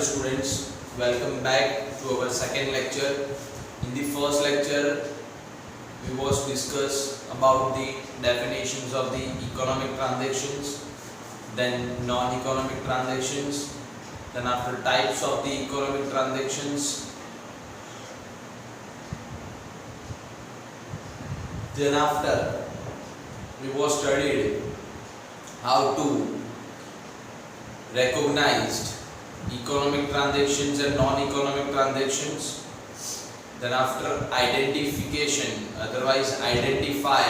dear students, welcome back to our second lecture. In the first lecture, we was discuss about the definitions of the economic transactions, then non-economic transactions, then after types of the economic transactions, then after we was studied how to recognize economic transactions and non-economic transactions. Then after identification, otherwise identify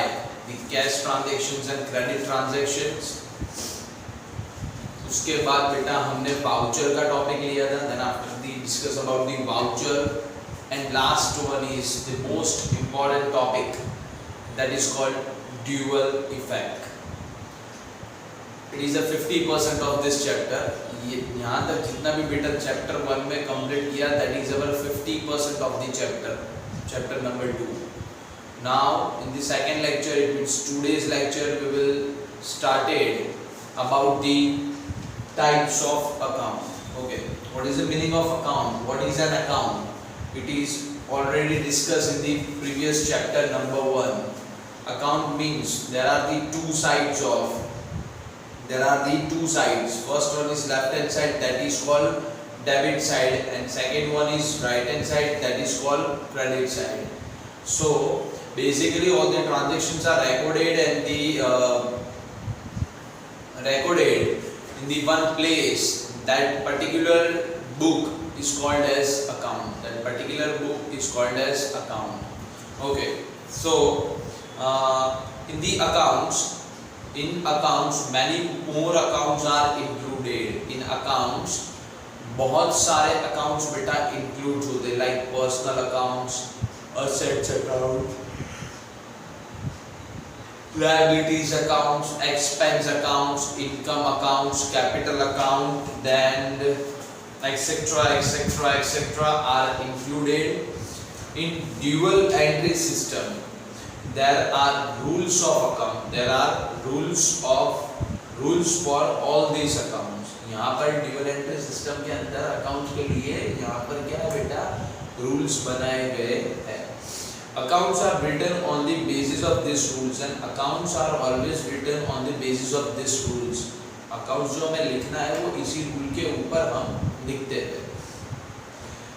the cash transactions and credit transactions. उसके बाद बेटा हमने voucher का topic लिया था. Then after the discuss about the voucher, and last one is the most important topic, that is called dual effect. It is a 50% of this chapter. यहाँ तक जितना भी बेटा चैप्टर 1 में कंप्लीट किया, that is our 50% of the chapter number 2. Now in the second lecture, it means today's lecture, we will started about the types of account. Okay, what is the meaning of account? What is an account? It is already discussed in the previous chapter number 1. Account means there are the two sides. First one is left hand side, that is called debit side, and second one is right hand side, that is called credit side. So basically all the transactions are recorded and recorded in the one place. That particular book is called as account. Okay, so in accounts many more accounts are included. In accounts बहुत सारे accounts बेटा include होते, like personal accounts, assets account, liabilities accounts, expense accounts, income accounts, capital account, then etc. are included. In dual entry system, there are rules of account. There are rules for all these accounts. यहाँ पर dual entry system के अंदर accounts के लिए यहाँ पर क्या है बेटा, रूल्स बनाए गए हैं. Accounts are written on the basis of these rules, and accounts are always written on the basis of these rules. Accounts जो हमें लिखना है वो इसी रूल के ऊपर हम लिखते हैं.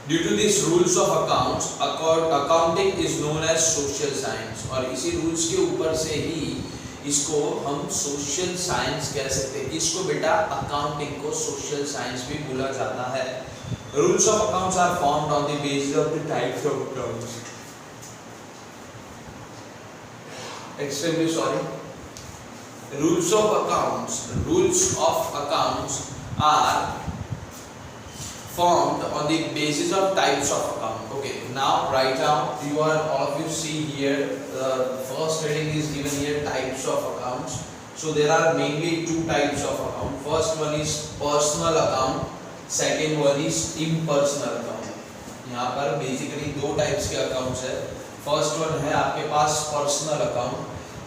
Due to these rules of accounts, accounting is known as social science. और इसी rules के ऊपर से ही इसको हम social science कह सकते हैं. इसको बेटा accounting को social science भी बोला जाता है. Rules of accounts are formed on the basis of the types of accounts. Extremely sorry. Rules of accounts are formed on the basis of types of account. Okay, now right now all of you see here, first heading is given here, types of accounts. So there are mainly two types of account. First one is personal account, second one is impersonal account. यहाँ पर basically दो types के accounts है. First one है आपके पास personal account,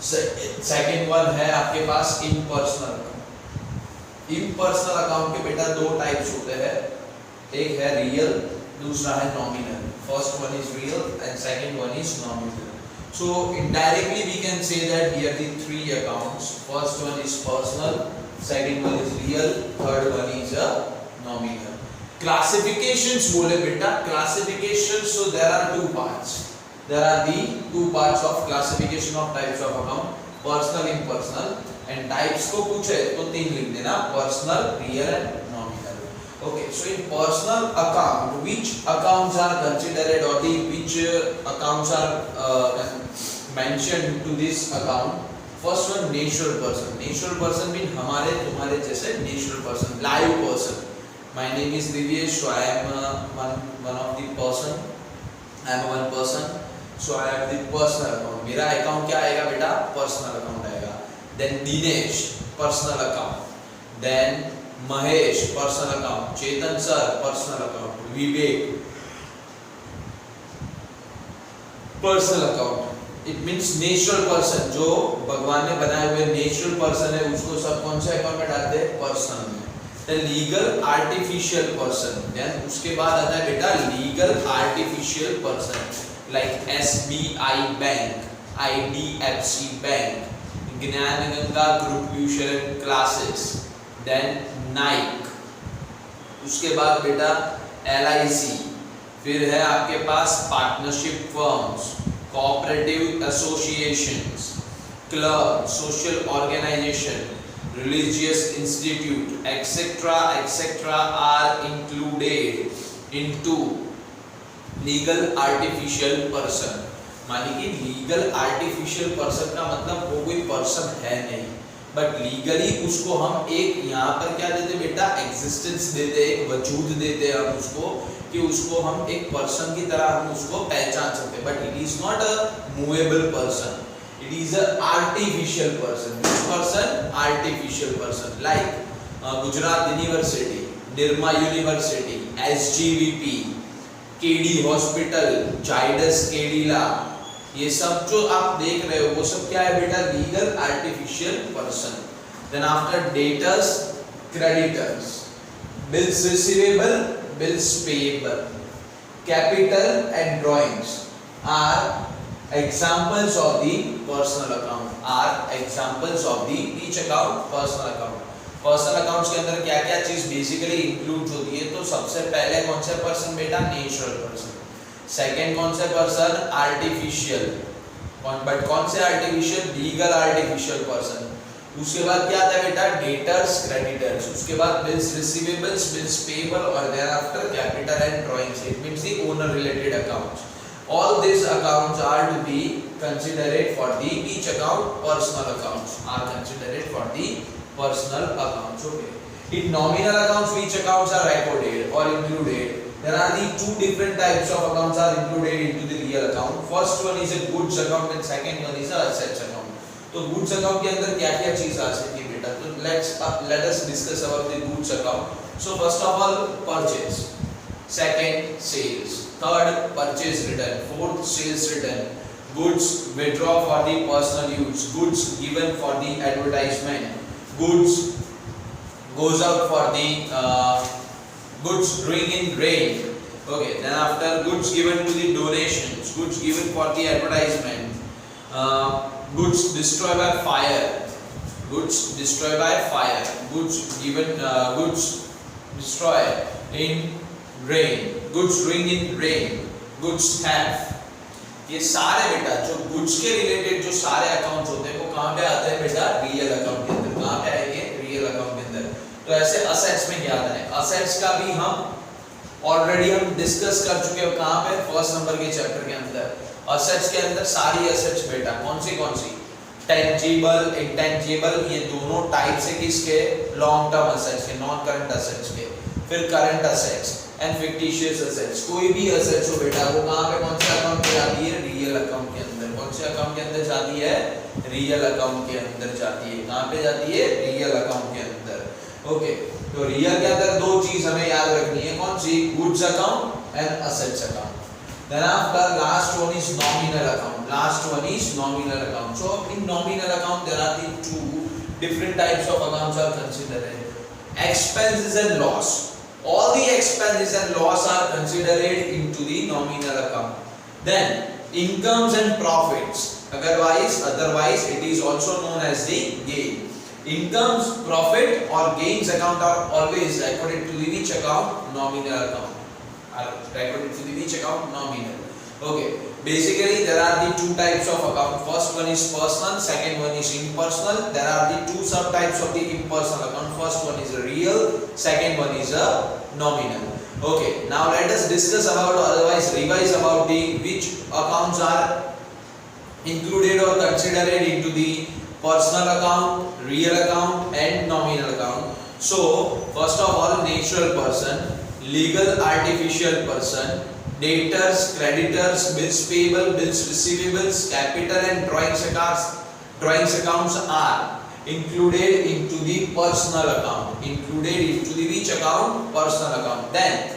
second one है आपके पास impersonal account. Impersonal account के बेटा दो types होते हैं, एक है रियल, दूसरा है nominal. First one is real and second one is nominal. So indirectly we can say that here the three accounts. First one is personal, second one is real, third one is a nominal. Classifications बोले बेटा, classifications, so there are two parts. There are the two parts of classification of types of account, personal, impersonal. And types को पूछे तो तीन लिख देना, personal, real and nominal. Okay, so in personal account, which accounts are considered or which accounts are mentioned to this account? First one, natural person. Natural person mean हमारे तुम्हारे जैसे natural person, live person. My name is Divyesh, so I am one of the person. I am one person, so I have the personal account. मेरा account क्या आएगा बेटा? Personal account आएगा. Then Dinesh, personal account. Then Mahesh, personal account. Chetan sir, personal account. Vivek, personal account. It means natural person, जो भगवान ने बनाए हुए नेचुरल पर्सन है, उसको सब कौन से अकाउंट में डालते हैं? पर्सनल में. The legal artificial person, then उसके बाद आता है बेटा legal artificial person like SBI bank, IDFC bank, Gyan Ganga group tuition classes, then Nike, उसके बाद बेटा LIC, फिर है आपके पास partnership firms, cooperative associations, club, social organisation, religious institute, etc. are included into legal artificial person. मानी कि लीगल आर्टिफिशियल पर्सन का मतलब वो कोई पर्सन है नहीं, बट लीगली उसको हम एक यहाँ पर क्या देते बेटा, एग्जिस्टेंस देते, एक वजूद देते हम उसको, कि उसको हम एक पर्सन की तरह हम उसको पहचान सकते, but it is not a movable person, it is a artificial person. which person? Artificial person like Gujarat University, Nirma University, SGVP, KD hospital, Zydus Cadila, ये सब जो आप देख रहे हो वो सब क्या है बेटा, legal artificial person. Then after debtors, creditors, bills receivable, bills payable, capital and drawings are examples of the personal account, are examples of the each account personal account. Personal accounts के अंदर क्या क्या चीज बेसिकली इंक्लूड होती है, तो सबसे पहले कौन से पर्सन बेटा, नेचुरल पर्सन. सेकंड कौन से पर्सन, आर्टिफिशियल, बट कौन से आर्टिफिशियल, लीगल आर्टिफिशियल पर्सन. उसके बाद क्या आता है बेटा, डेटर्स, क्रेडिटर्स, उसके बाद बिल्स रिसीवेबल्स, बिल्स पेएबल, और there after capital and drawings. It means the owner related accounts. All these accounts are to be considered for the each account personal accounts are considered for the personal accounts. Okay. In nominal accounts, which accounts are recorded or included? There are the two different types of accounts are included into the real account. First one is a goods account and second one is a assets account. तो goods account के अंदर क्या क्या चीज आ सकती है बेटा, तो let us discuss about the goods account. So first of all, purchase, second sales, third purchase return, fourth sales return, goods withdraw for the personal use, goods given for the advertisement, goods goes out for the goods bring in grain. Okay, then after goods given to the donations, goods given for the advertisement, goods destroyed by fire, goods destroyed by fire, goods given goods destroyed in rain, goods bring in rain, goods theft. ये सारे बेटा जो goods के related जो सारे accounts होते हैं वो कहाँ पे आते हैं बेटा, रियल अकाउंट के अंदर. कहाँ पे आएंगे, रियल अकाउंट के अंदर. तो ऐसे असेट्स में क्या आता है, असेट्स का भी हम ऑलरेडी हम डिस्कस कर चुके हैं. कहाँ पे, फर्स्ट नंबर के चैप्टर के अंदर. असेट्स के अंदर सारी असेट्स बेटा कौन सी, टेंजिबल, इंटेंजिबल, ये दोनों टाइप से किसके, लॉन्ग टर्म असेट्स के, नॉन करंट असेट्स के. फिर current assets and fictitious assets. कोई भी असेट्स हो बेटा वो कहाँ पे, कौन से अकाउंट पे जाती है, रियल अकाउंट के अंदर. कौन से अकाउंट के अंदर जाती है, रियल अकाउंट के अंदर जाती है. कहाँ पे जाती है, रियल अकाउंट के अंदर. ओके, तो रियल के अंदर दो चीज हमें याद रखनी है, कौन सी, goods account and assets account. Then after last one is nominal account. Last one is nominal account. So in nominal account there are the two different types of accounts are considered. Expenses and loss. All the expenses and loss are considered into the nominal account. Then incomes and profits. Otherwise it is also known as the gain. Incomes, profit or gains account are always recorded to the which account, nominal account. Are recorded to the which account, nominal. Okay, basically there are the two types of account. First one is personal, second one is impersonal. There are the two subtypes of the impersonal account. First one is a real, second one is a nominal. Okay, now let us discuss about, otherwise revise about the which accounts are included or considered into the personal account, real account and nominal account. So first of all, natural person, legal artificial person, debtors, creditors, bills payable, bills receivables, capital and drawings accounts are included into the personal account. Included into the which account? Personal account. Then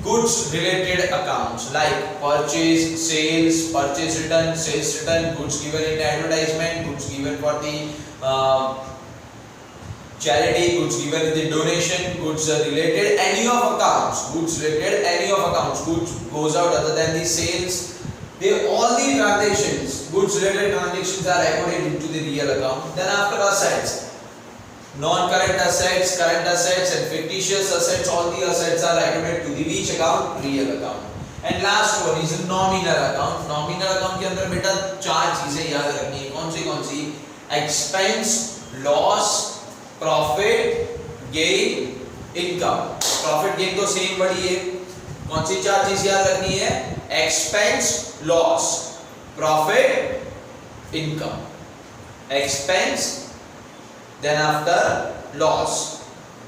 goods related accounts like purchase, sales, purchase return, sales return, goods given in advertisement, goods given for the charity, goods given in the donation, goods related any of accounts, goods related any of accounts, goods goes out other than the sales, they all the transactions, goods related transactions are recorded into the real account. Then after assets, non-current assets, current assets and fictitious assets, all the assets are recorded to the which account? Real account. And last one is a nominal account. Nominal account के अंदर बेटा चार चीजें याद रखनी है. कौन सी? Expense, loss, profit, gain, income. Profit gain तो सेम बड़ी है. कौन सी चार चीज याद रखनी है? Expense, loss, profit, income. Expense, then after loss,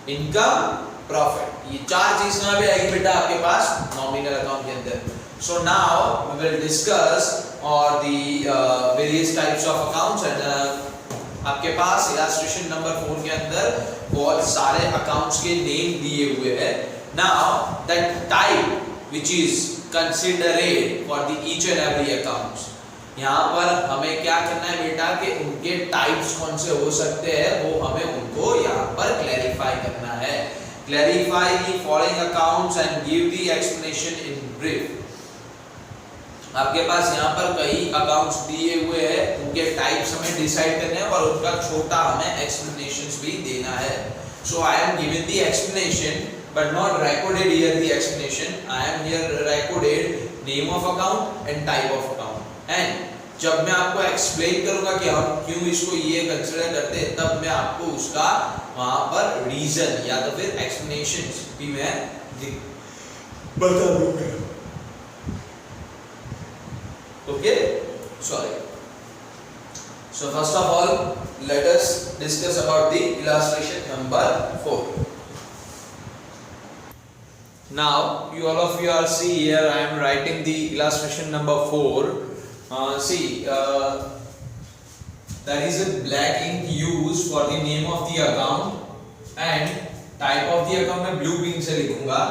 income, profit. ये चार चीज ना भी आएगी बेटा आपके पास नॉमिनल अकाउंट के अंदर. So now we will discuss और the various types of accounts. And आपके पास इलस्ट्रेशन नंबर 4 के अंदर बहुत सारे अकाउंट्स के नेम दिए हुए हैं. Now that type which is considered for the each and every accounts. यहाँ पर हमें क्या करना है बेटा कि उनके टाइप्स कौन से हो सकते हैं वो हमें उनको यहाँ पर क्लैरिफाई करना है. Clarify the following accounts and give the explanation in brief. आपके पास यहाँ पर कई अकाउंट्स दिए हुए हैं, उनके टाइप्स हमें डिसाइड करने हैं और उनका छोटा हमें एक्सप्लेनेशंस भी देना है. So I am giving the explanation but not recorded here the explanation. I am here recorded name of account and type of account. And जब मैं आपको एक्सप्लेन करूंगा कि हम क्यों इसको ये कंसीडर करते हैं तब मैं आपको उसका वहां पर रीजन या तो फिर एक्सप्लेनेशंस भी मैं बता दूंगा. Okay, sorry. So first of all let us discuss about the illustration number 4. Now you all of you are see here I am writing the illustration number 4. That is a black ink used for the name of the account and type of the account मैं blue ink से लिखूंगा.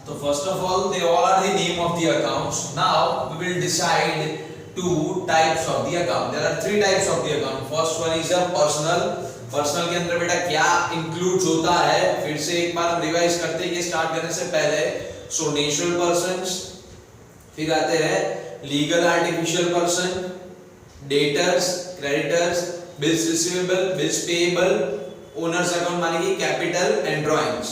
तो first of all they all are the name of the accounts. Now we will decide two types of the account. There are three types of the account. First one is a personal. Personal के अंदर बेटा क्या include होता है फिर से एक बार हम रिवाइज करते हैं स्टार्ट करने से पहले. सो नेचुरल पर्सन्स, फिर आते हैं legal artificial person, debtors, creditors, bills receivable, bills payable, owners account माने कि capital and drawings.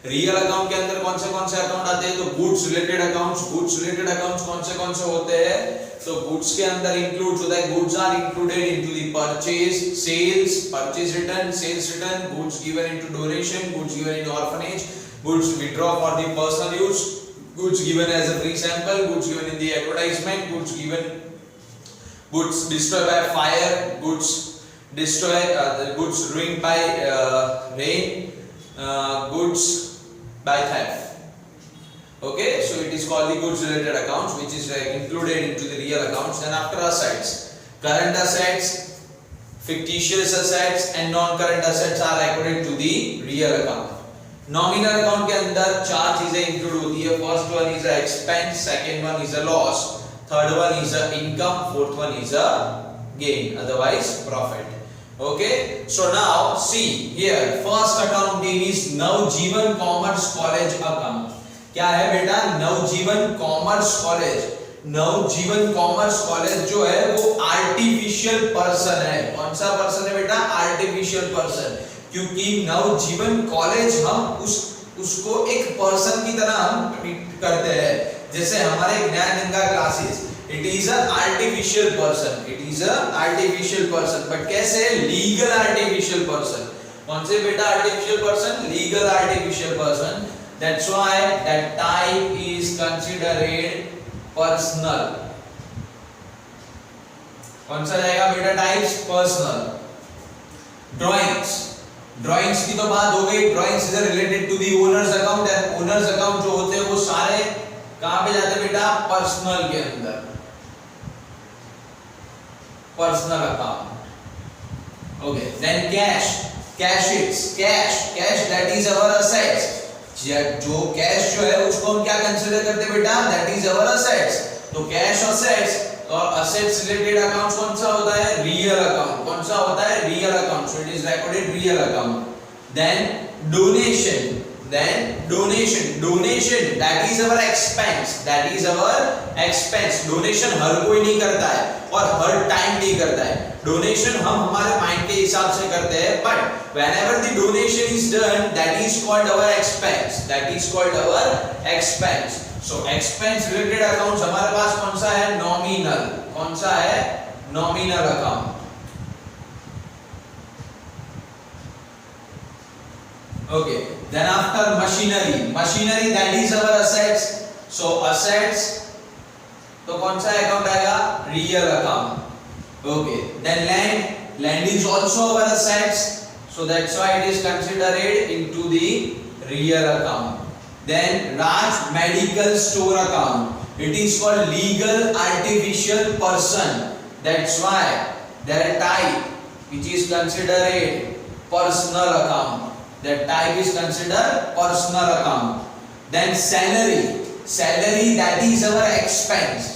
Real account के अंदर कौन से अकाउंट आते हैं? तो goods related accounts. Goods related accounts कौन से होते हैं? तो गुड्स के अंदर इंक्लूड होता है goods are included into the purchase, sales, purchase return, sales return, goods given into donation, goods given in orphanage, goods withdraw for the personal use, goods given as a free sample, goods given in the advertisement, goods destroyed by fire, goods ruined by rain, goods by theft. Okay, so it is called the goods related accounts which is included into the real accounts. Then after assets, current assets, fictitious assets and non-current assets are recorded to the real account. Nominal account के अंदर चार चीजें include होती है. First one is a expense, second one is a loss, third one is a income, fourth one is a gain otherwise profit. Okay, so now see here first account name is Navjivan commerce college account. क्या है बेटा? Navjivan commerce college. Navjivan commerce college जो है वो artificial person है. कौन सा person है बेटा? Artificial person. क्योंकि नवजीवन कॉलेज हम उसको एक पर्सन की तरह हम ट्रीट करते हैं. जैसे हमारे Gyan Ganga classes, it is a artificial person. It is a artificial person. But कैसे? Legal artificial person. कौन से बेटा artificial person? Legal artificial person. That's why that type is considered personal. कौन सा जाएगा बेटा टाइप्स? पर्सनल. ड्राइंग्स, ड्राइंग्स की तो बात हो गई. Drawings is related to the owner's account. And owner's account जो होते हैं वो सारे कहां पे जाते हैं बेटा? पर्सनल के अंदर. Personal account. Okay, then cash, cash it's cash that is our assets. जो कैश जो है उसको हम क्या कंसीडर करते हैं बेटा? That is our assets. तो कैश असेट्स और असेट्स रिलेटेड अकाउंट कौन सा होता है? Real account. कौन सा होता है? Real account. So it is recorded real account. Then donation, donation that is our expense, donation हर कोई नहीं करता है और हर टाइम नहीं करता है. डोनेशन हम हमारे माइंड के हिसाब से करते हैं, but whenever the donation is done, that is called our expense. So expense related accounts हमारे पास कौन सा है? nominal account. Okay, then after machinery that is our assets. So assets तो कौन सा अकाउंट आएगा? real account. Okay, then land is also our assets, so that's why it is considered into the real account. Then Raj medical store account, it is called legal artificial person, that's why their type which is considered personal account, that type is considered personal account. Then salary that is our expense,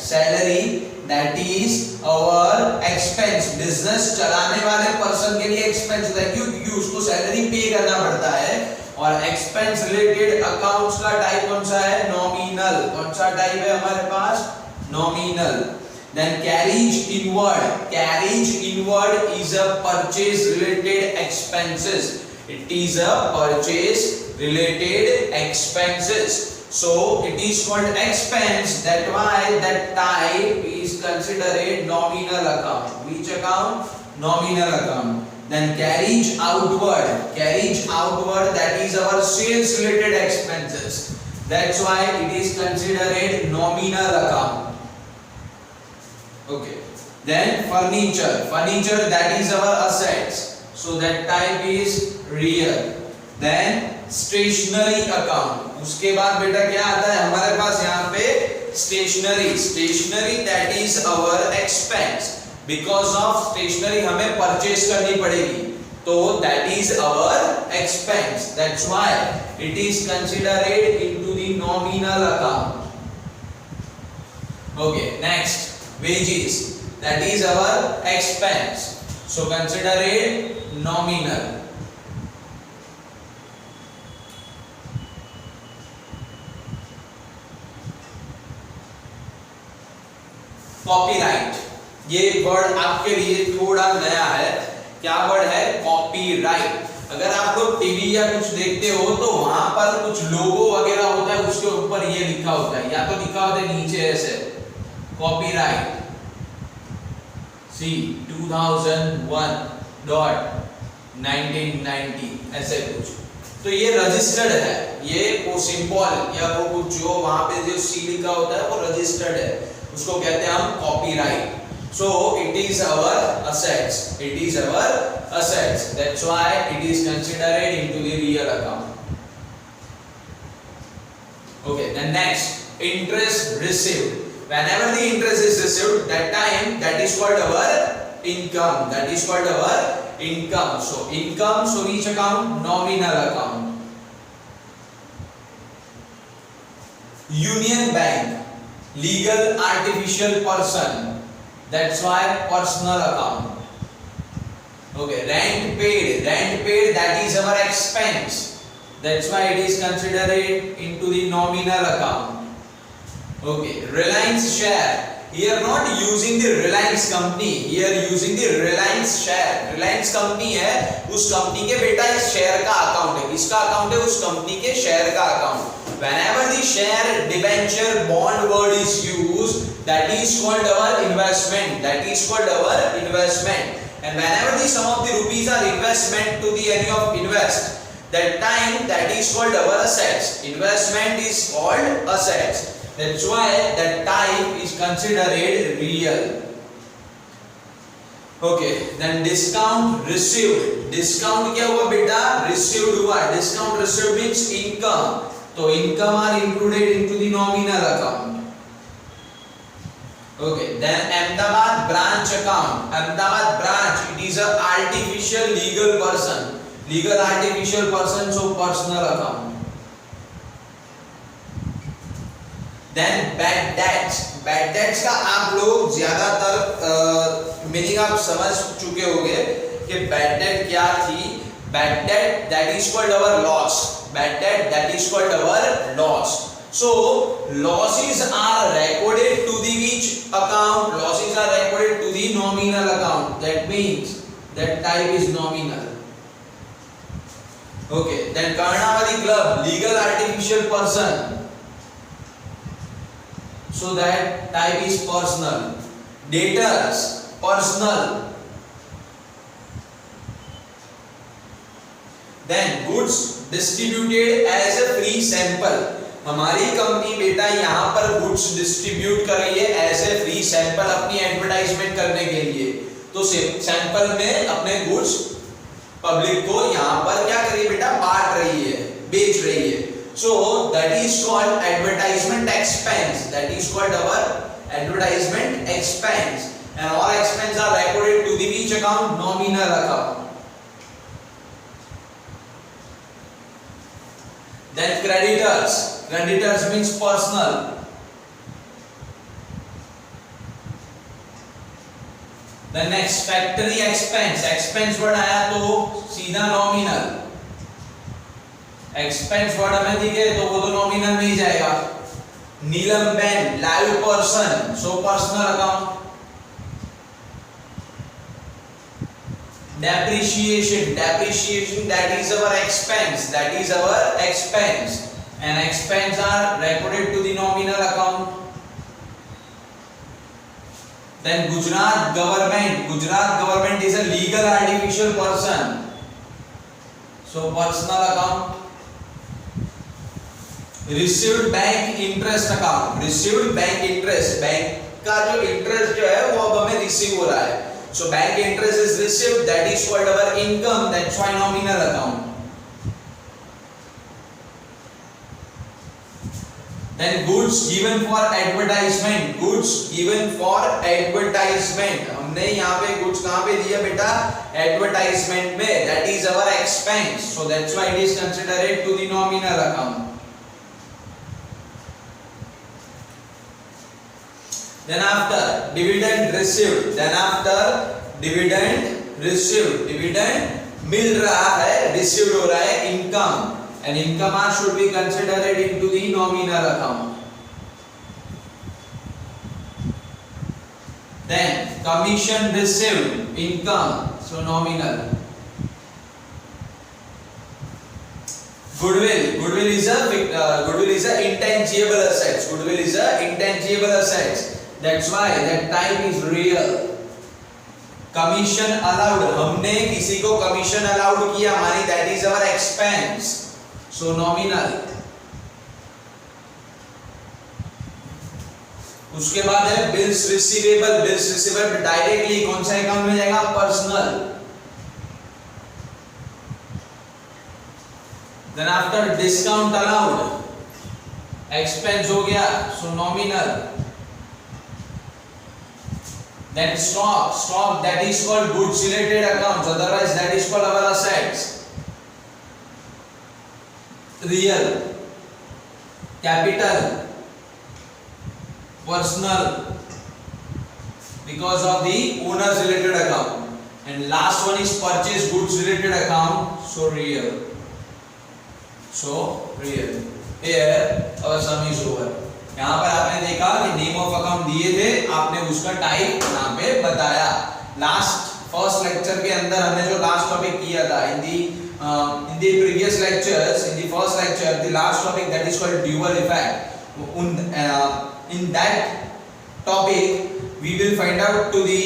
business चलाने वाले person के लिए expense होता है, क्योंकि उसको salary पे करना पड़ता है. और एक्सपेंस रिलेटेड अकाउंट्स का टाइप कौन सा है? नॉमिनल. कौन सा टाइप है हमारे पास? Nominal. Then carriage inward is a purchase related expenses. It is a purchase related expenses. So it is called expense. That why that type is considered nominal account. Which account? Nominal account. Then carriage outward that is our sales related expenses. That's why it is considered nominal account. Okay. Then furniture that is our assets. So that type is real. Then stationery account. उसके बाद बेटा क्या आता है हमारे पास यहाँ पे? stationery that is our expense. Because of stationery हमें purchase करनी पड़ेगी, तो that is our expense. That's why it is considered into the nominal account. Okay, next wages that is our expense. So consider it nominal. Copyright, ये word आपके लिए थोड़ा नया है. क्या वर्ड है? कॉपीराइट. अगर आप लोग टीवी या कुछ देखते हो तो वहां पर कुछ लोगो वगैरह होता है, उसके ऊपर ये लिखा होता है, या तो लिखा होता है नीचे ऐसे कॉपीराइट सी 2001.1990 ऐसे कुछ. तो ये रजिस्टर्ड है, ये वो सिंबल या वो कुछ जो वहां पे जो सी लिखा होता है वो रजिस्टर्ड है, उसको कहते हैं हम copyright. So it is our assets. That's why it is considered into the real account. Okay, then next, interest received. Whenever the interest is received, that time that is called our income. So income, so which account? Nominal account. Union Bank, legal artificial person. That's why personal account. Okay, rent paid that is our expense. That's why it is considered into the nominal account. Okay, Reliance share. Here not using the Reliance company, here using the Reliance share. Reliance company है, उस company के बेटा इस share का account है. किसका account है? उस कंपनी के शेयर का account. Whenever the share, debenture, bond word is used, that is called our investment. And whenever the sum of the rupees are investment to the any of invest, that time that is called our assets. Investment is called assets. That's why that type is considered real. Okay, then discount received. Discount क्या हुआ बेटा? Received हुआ. Discount received means income. तो income are included into the nominal account. Okay, then Ahmedabad branch account. Ahmedabad branch, it is a artificial legal person. So personal account. Then bad debts का आप लोग ज्यादातर meaning आप समझ चुके होंगे कि bad debt क्या थी. bad debt, that is called our loss. Bad debt, that is called our loss. So losses are recorded to the which account? Losses are recorded to the nominal account. That means that type is nominal. Okay, then Karnavali Club, legal artificial person. So that type is personal. Debtors, personal. Then goods distributed as a free sample. हमारी company बेटा यहाँ पर goods distribute कर रही है as a free sample अपनी advertisement करने के लिए। तो सैंपल में अपने गुड्स पब्लिक को यहाँ पर क्या कर रही है बेटा, बांट रही है, बेच रही है। So that is called advertisement expense, that is called our advertisement expense and all expense are recorded to the which account? Nominal account. Then creditors, creditors means personal. The next factory expense, expense word आया तो सीधा nominal, expense word हमें दिखे तो वो तो nominal में ही जाएगा। नीलम Ben, live person, so personal account. Depreciation, depreciation, that is our expense, that is our expense, and expense are recorded to the nominal account. Then Gujarat government, Gujarat government is a legal artificial person, so personal account. Received bank interest account, received bank interest, bank का जो interest जो है वो अब हमें receive हो रहा है। So bank interest is received, that is called our income, that's why nominal account. Then goods given for advertisement, goods given for advertisement, हमने यहाँ पे goods कहाँ पे दिया बेटा? Advertisement में, that is our expense, so that's why it is considered to the nominal account. Then after dividend received, then after dividend received, dividend मिल रहा है, received हो रहा है income, and income should be considered into the nominal account. Then commission received, income, so nominal. Goodwill, goodwill is a intangible assets, goodwill is a intangible assets. That's why that type is real. Commission allowed, हमने किसी को commission allowed किया हमारी, that is our expense, so nominal. उसके बाद है bills receivable, bills receivable directly कौन सा अकाउंट में जाएगा? Personal. Then after discount allowed, expense हो गया, so nominal. Then stock that is called goods related accounts, otherwise that is called our assets. Real, capital, personal, because of the owners related account, and last one is purchase goods related account, so real. Here our sum is over. यहाँ पर आपने देखा कि name of account दिए थे, आपने उसका type यहाँ पे बताया। फर्स्ट लेक्चर के अंदर हमने जो लास्ट टॉपिक किया था in the previous lectures, in the first lecture the last topic that is called dual effect. In that topic we will find out to the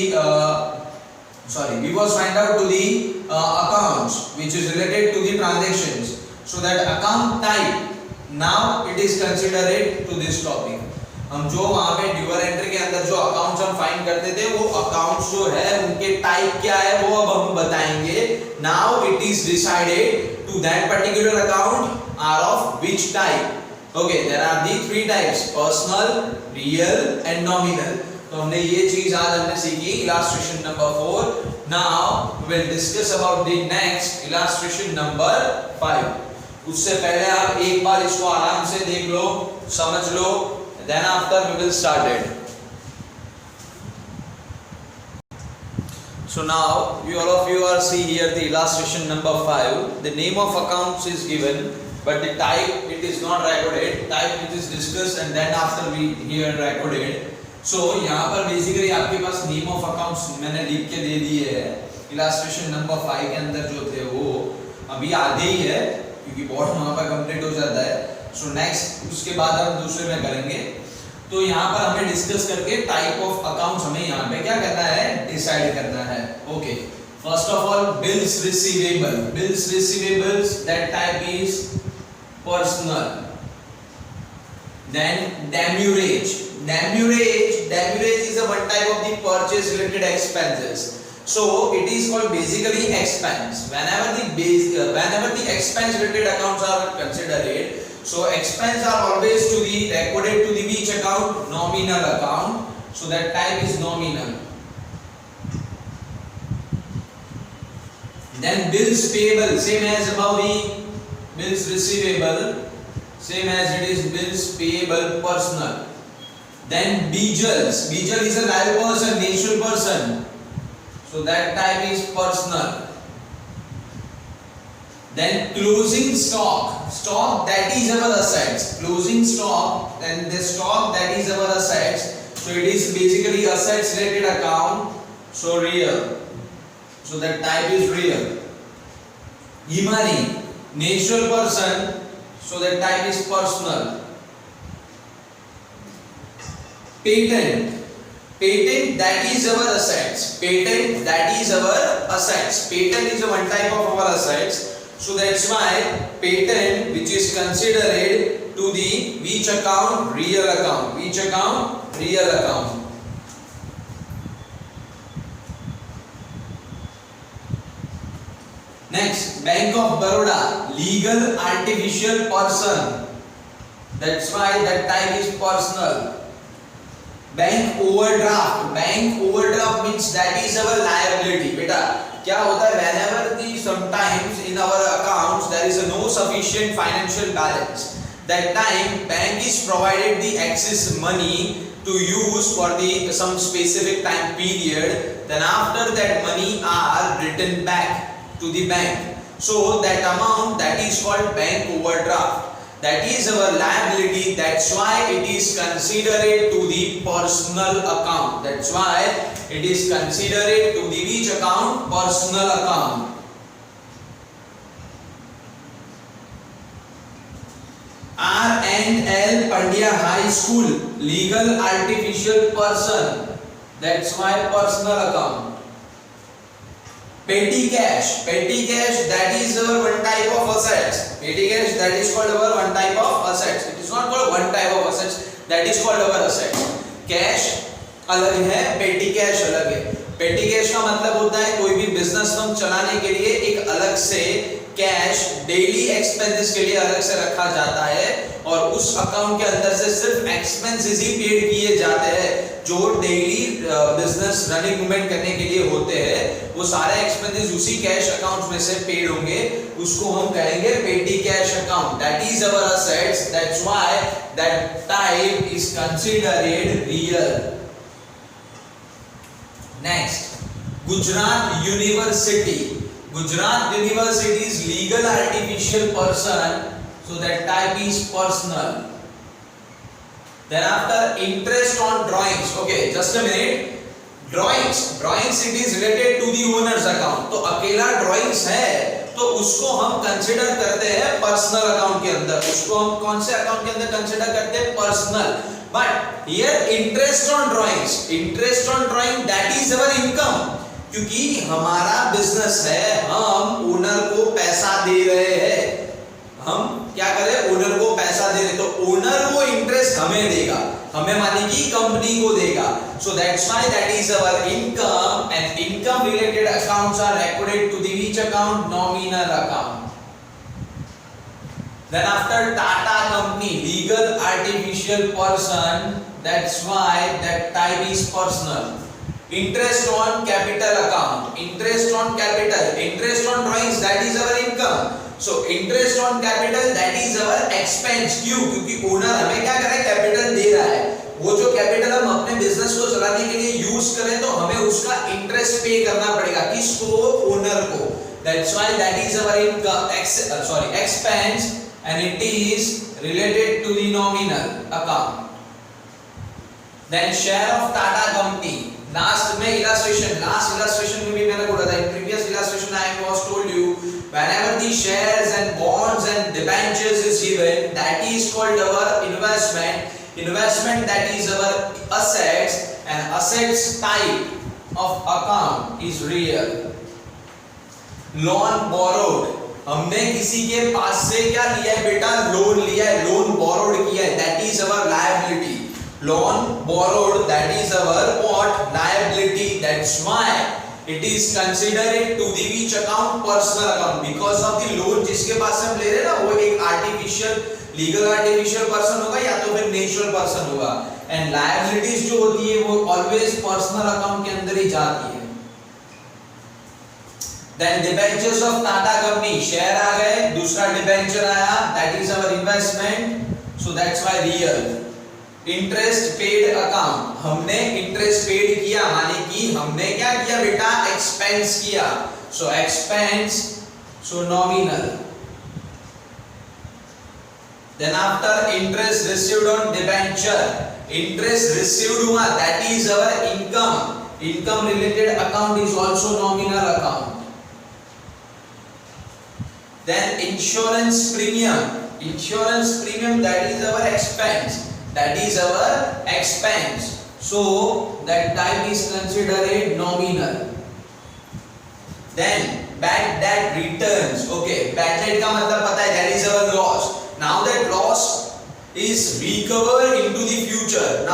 we was find out to the accounts which is related to the transactions, so that account type now it is considered to this topic. हम जो वहाँ पे dual entry के अंदर जो accounts हम find करते थे वो अकाउंट्स जो है उनके टाइप क्या है वो अब हम बताएंगे। Now it is decided to that particular account are of which type. Okay, there are the three types: personal, real and nominal. तो हमने ये चीज आज हमने सीखी illustration number 4. Now we will discuss about the next illustration number 5. उससे पहले आप एक बार इसको आराम से देख लो, समझ लो, then after we will start it. So now you all of you are see here the illustration number 5. The name of accounts is given, but the type it is not recorded. Type it is discussed and then after we here recorded. So यहाँ पर basically आपके पास name of accounts मैंने लिख के दे दिए है. Illustration number 5 के अंदर जो थे वो अभी आधे ही है क्योंकि बोर्ड वहाँ पर कंप्लीट हो जाता है. So next उसके बाद हम दूसरे में करेंगे. तो यहाँ पर हमें डिस्कस करके टाइप ऑफ अकाउंट्स हमें यहाँ पे क्या करना है, डिसाइड करना है. Okay, first of all bills receivable. Bills receivables that type is personal. Then demurrage. Demurrage is a one type of the purchase related expenses. So it is called basically expense. Whenever the expense related accounts are considered, so expense are always to be recorded to the which account? Nominal account. So that type is nominal. Then bills payable, same as above the bills receivable, same as it is bills payable personal. Then Beagles. Beagle is a live person, natural person. So that type is personal. Then closing stock. Stock that is our assets. Closing stock, then the stock that is our assets. So it is basically assets related account. So real. So that type is real. E-money. Natural person. So that type is personal. Patent. Patent that is our assets. Patent that is our assets. Patent is a one type of our assets. So that's why patent which is considered to the which account? Real account. Which account? Real account. Next, Bank of Baroda. Legal artificial person. That's why that type is personal. Bank overdraft. Bank overdraft means that is our liability. बेटा क्या होता है, whenever the sometimes in our accounts there is a no sufficient financial balance, that time bank is provided the excess money to use for the some specific time period. Then after that money are returned back to the bank. So that amount that is called bank overdraft. That is our liability. That's why it is considered to the personal account. That's why it is considered to the which account? Personal account. R&L Pandya High School. Legal artificial person. That's why personal account. Petty cash. Petty cash that is our one type of assets. Petty cash that is called our one type of assets. It is not called one type of assets. That is called our assets. Cash अलग है, petty cash अलग है. Petty cash का मतलब होता है कोई भी बिजनेस फर्म चलाने के लिए एक अलग से कैश डेली एक्सपेंसेस के लिए अलग से रखा जाता है और उस अकाउंट के अंदर से सिर्फ एक्सपेंसेस ही पेड किए जाते हैं जो डेली बिजनेस रनिंग मूवमेंट करने के लिए होते हैं. वो सारे एक्सपेंसेस उसी कैश अकाउंट में से पेड होंगे. उसको हम कहेंगे petty cash account. That is our assets. That's why that type is considered real. Next, Gujarat university. Gujarat University is legal artificial person, so that type is personal. Then after interest on drawings. Okay, just a minute. Drawings it is related to the owner's account. तो अकेला drawings है तो उसको हम consider करते हैं personal account के अंदर. उसको हम कौन से अकाउंट के अंदर कंसिडर करते हैं? Personal. But here interest on drawings. Interest on drawing that is our income. क्योंकि हमारा बिजनेस है, हम ओनर को पैसा दे रहे हैं. हम क्या करें? ओनर को पैसा दे रहे, तो ओनर वो इंटरेस्ट हमें देगा, हमें माने कि कंपनी को देगा. So that's why that is our income. And income related accounts are recorded to the which account? Nominal account. Then after Tata Company, legal artificial person. That's why that type is personal. Interest on capital account. Interest on capital. Interest on drawings that is our income. So interest on capital that is our expense. क्यों? क्योंकि owner हमें क्या कर रहा है? Capital दे रहा है. वो जो कैपिटल हम अपने बिजनेस को चलाने के लिए यूज करें तो हमें उसका इंटरेस्ट पे करना पड़ेगा, किसको? ओनर को। That's why that is our income expense and it is related to the nominal account. Then share of Tata company. Last illustration में भी मैंने बोला था, in previous illustration I was told you whenever the shares and bonds and debentures is given, that is called our investment that is our assets, and assets type of account is real. Loan borrowed, हमने किसी के पास से क्या लिया है बेटा? Loan लिया है, लोन बोरोड किया है, that is our liability. Loan borrowed, that is our what? Liability. That's why it is considered to the which account? Personal account. Because of the loan जिसके पास हम ले रहे हैं ना, वो एक आर्टिफिशियल लीगल आर्टिफिशियल पर्सन होगा या तो फिर नेचुरल पर्सन होगा. एंड लायबिलिटीज जो होती है वो ऑलवेज पर्सनल अकाउंट के अंदर ही जाती है. Then debentures of Tata company, share आ गए, दूसरा डिबेंचर आया, that is our investment, so that's why real. Interest paid account, हमने interest paid किया, माने कि हमने क्या किया बेटा? expense किया, so expense, so nominal. Then after interest received on debenture, interest received हुआ, that is our income. Income related account is also nominal account. Then insurance premium, that is our expense, so that type is considered nominal. Then bad debt returns, okay, bad debt का मतलब पता है, that is our loss. Now that loss is recovered into the future.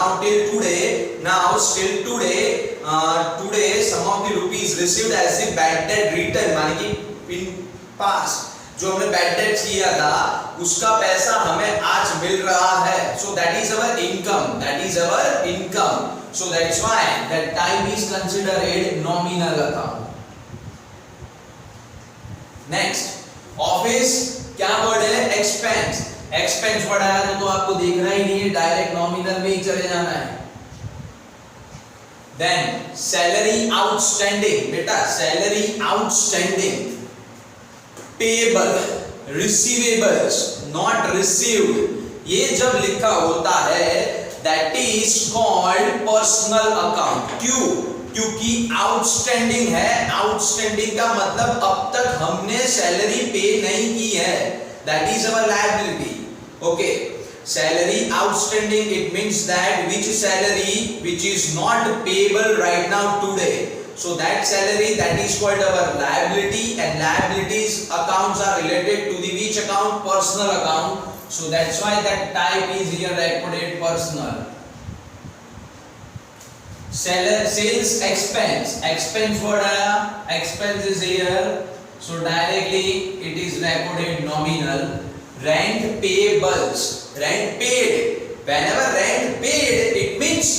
Still today some of the rupees received as the bad debt return, माने कि in past जो हमने bad debt किया था उसका पैसा हमें आज मिल रहा है, so that is our income, so that's why that type is considered nominal account. Next office क्या वर्ड है? expense वर्ड आया तो आपको देखना ही नहीं है, डायरेक्ट नॉमिनल में ही चले जाना है. Then salary outstanding, बेटा salary outstanding, payable, receivables, not received, ये जब लिखा होता है that is called personal account. क्यों? क्योंकि outstanding है, outstanding का मतलब अब तक हमने सैलरी पे नहीं की है, that is our liability. Okay, salary outstanding, it means that which salary which is not payable right now today. So that salary, that is called our liability, and liabilities accounts are related to the which account? Personal account. So that's why that type is here recorded personal. Sales expense word आया, expense is here, so directly it is recorded nominal. Rent payables, rent paid, whenever rent paid it means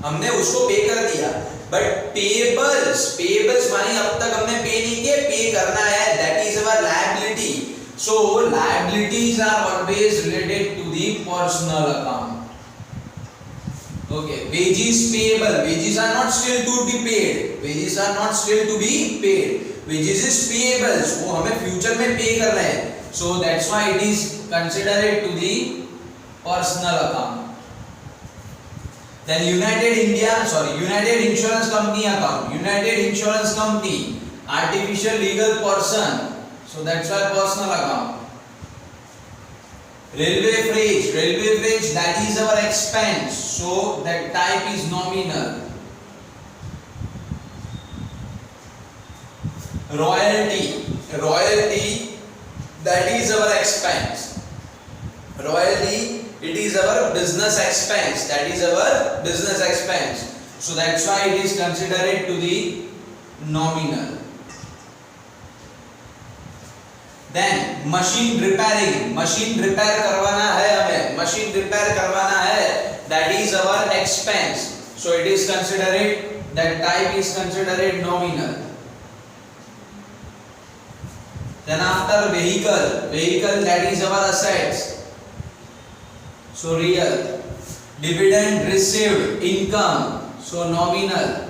हमने उसको पे कर दिया, but pebbles माने अब तक हमने पे नहीं किया, पे करना है, that is our liability. So liabilities are always related to the personal account. Okay, wages payable, wages are not still to be paid, wages is payables, वो हमें फ्यूचर में पे कर रहे हैं, so that's why it is considered to the personal account. Then United Insurance Company account, United Insurance Company, artificial legal person, so that's why personal account. Railway freight, that is our expense, so that type is nominal. Royalty, that is our expense. Royalty, it is our business expense, so that's why it is considered to the nominal. Then machine repair करवाना है हमें, that is our expense, so it is considered, that type is considered nominal. Then after vehicle, that is our assets, so real. dividend received, income, so nominal.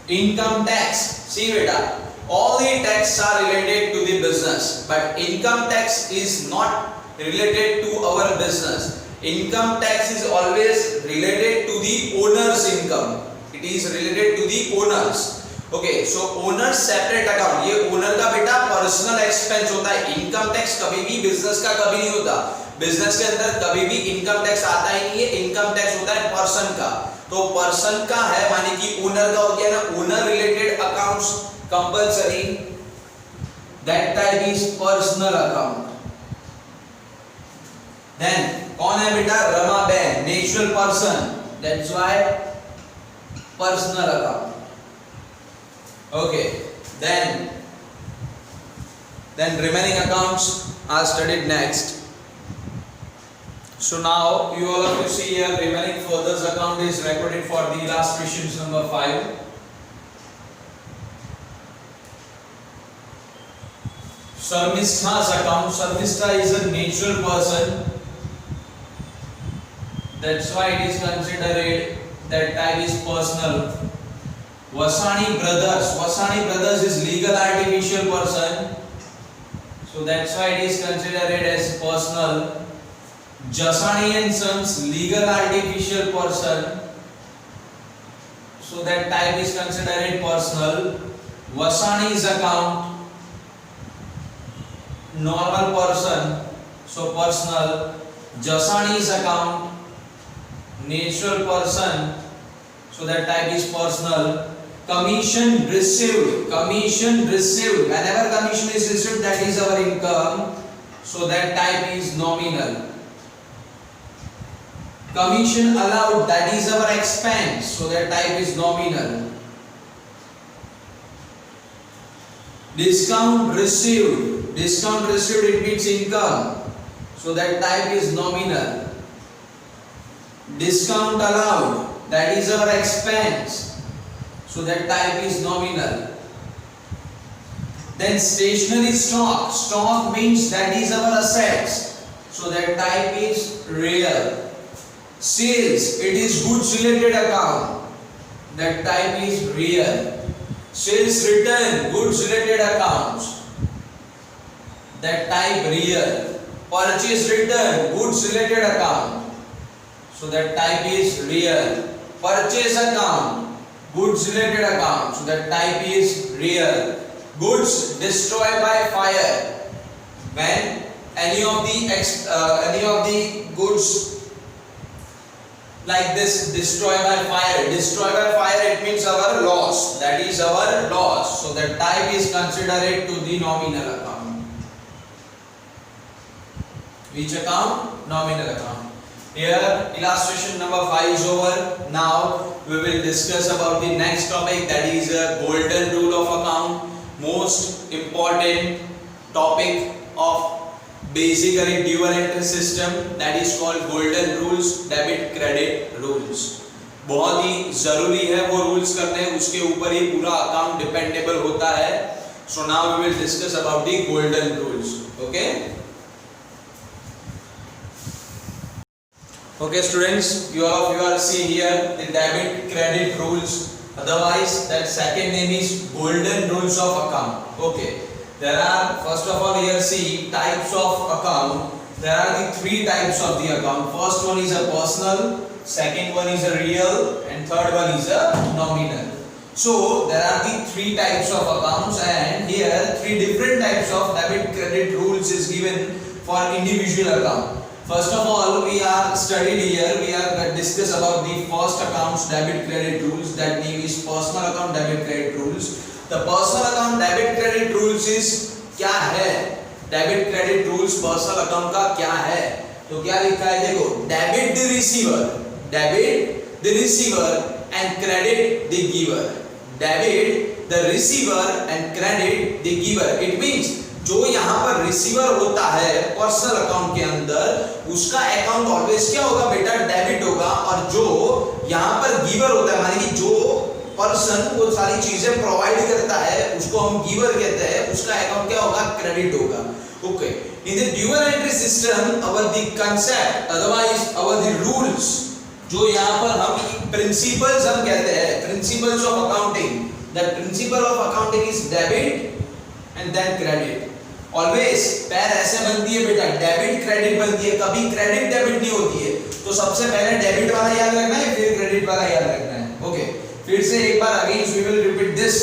Income tax, see beta, all the taxes are related to the business, but income tax is not related to our business. Income tax is always related to the owner's income. It is related to the owners. Okay, so owner separate account, ये owner का बेटा personal expense होता है. Income tax कभी भी business का कभी नहीं होता. बिजनेस के अंदर कभी भी इनकम टैक्स आता ही नहीं है. इनकम टैक्स होता है पर्सन का. तो पर्सन का है माने कि ओनर का हो गया ना. Owner related accounts compulsory, that type is personal account. Then कौन है बेटा? Ramaben, natural person, that's why personal account. Okay, then remaining accounts are studied next. So now you all of you see here remaining further account is recorded for the illustrations number 5. Sarmishta's account. Sarmishta is a natural person, that's why it is considered that type is personal. Vasani brothers is legal artificial person, so that's why it is considered as personal. Jasani and Sons, legal artificial person, so that type is considered personal. Vasani's account, normal person, so personal. Jasani's account, natural person, so that type is personal. Commission received, whenever commission is received, that is our income, so that type is nominal. Commission allowed, that is our expense, so that type is nominal. Discount received, it means income, so that type is nominal. Discount allowed, that is our expense, so that type is nominal. Then stationary stock means that is our assets, so that type is real. Sales, it is goods related account, that type is real. Sales return, goods related accounts, that type real. Purchase return, goods related account, so that type is real. Purchase account, goods related account, so that type is real. Goods destroyed by fire, when any of the goods like this destroyed by fire, it means our loss, that is our loss, so that type is considered to the nominal account. Which account? Nominal account. Here illustration number 5 is over. Now we will discuss about the next topic, that is a golden rule of account, most important topic of basically dual entry system, that is called golden rules, debit credit rules. बहुत ही जरूरी है वो rules करने, उसके ऊपर ही पूरा account dependable होता है. So now we will discuss about the golden rules. Okay students, you are seeing here the debit credit rules, otherwise that second name is golden rules of account. Okay, there are, first of all here see types of account. There are the 3 types of the account. First one is a personal, second one is a real, and third one is a nominal. So there are the 3 types of accounts, and here 3 different types of debit credit rules is given for individual account. First of all, we are studied here, we are discuss about the first accounts debit credit rules, that name is personal account debit credit rules. The personal account debit credit rules is क्या है? Debit credit rules personal account का क्या है? तो क्या लिखा है देखो, debit the receiver and credit the giver. Debit the receiver and credit the giver. It means जो यहाँ पर रिसीवर होता है पर्सनल अकाउंट के अंदर, उसका अकाउंट ऑलवेज क्या होगा बेटा? डेबिट होगा. और जो यहाँ पर गिवर होता है, माने कि जो पर्सन वो सारी चीजें प्रोवाइड करता है, उसको हम गिवर कहते हैं, उसका अकाउंट क्या होगा? क्रेडिट होगा. Okay, In the dual entry system, our the concept, otherwise our the rules, जो यहाँ पर हम principles हम कहते हैं, principles of accounting. The principle of accounting is debit and then credit. Always पैर ऐसे बनती है बेटा, डेबिट क्रेडिट बनती है, कभी क्रेडिट डेबिट नहीं होती है. तो सबसे पहले डेबिट वाला याद रखना है, फिर क्रेडिट वाला याद रखना है. ओके, फिर से एक बार again we will repeat this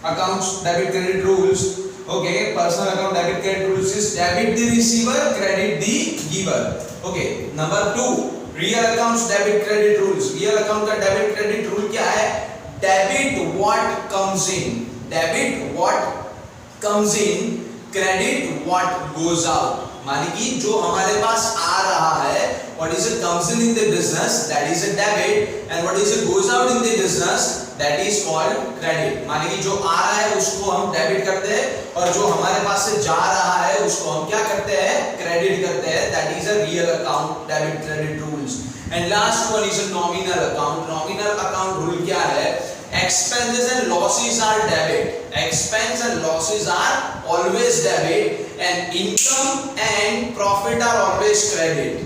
accounts debit credit rules. Okay, personal account debit credit rules is debit the receiver, credit the giver. Okay, number 2, real accounts debit credit rules. Real account का debit credit rule क्या है? Debit what comes in, debit what comes in, credit what goes out. माने कि जो हमारे पास आ रहा है, what is it comes in the business, that is a debit, and what is it goes out in the business, that is called credit. माने कि जो आ रहा है उसको हम डेबिट करते हैं और जो हमारे पास से जा रहा है उसको हम क्या करते हैं, क्रेडिट करते हैं. That is a real account debit credit rules. And last one is a nominal account. Nominal account rule क्या है? Expenses and losses are debit. Expense and losses are always debit, and income and profit are always credit.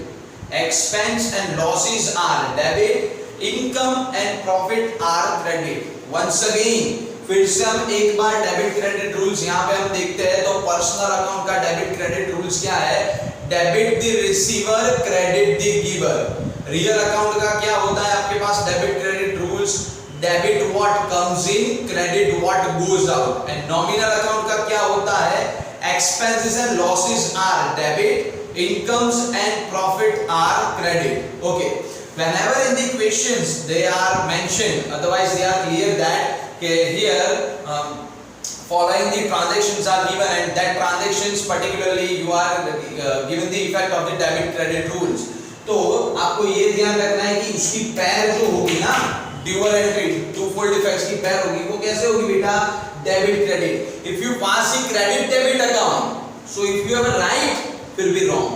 Expense and losses are debit, income and profit are credit. Once again, फिर से हम एक बार debit credit rules यहाँ पे हम देखते हैं. तो पर्सनल अकाउंट का डेबिट क्रेडिट रूल्स क्या है? Debit the receiver, credit the giver. Real account का क्या होता है आपके पास debit credit rules? Debit what comes in, credit what goes out. And nominal account का क्या होता है? Expenses and losses are debit, incomes and profit are credit. Okay, whenever in the questions they are mentioned, otherwise they are clear that here following the transactions are given, and that transactions particularly you are given the effect of the debit credit rules. तो आपको ये ध्यान रखना है कि उसकी पैर जो होगी ना, dual entry two fold effects की पैर होगी, वो कैसे होगी बेटा? Debit credit. if you pass the credit debit account, so if you have a right, फिर भी रॉन्ग.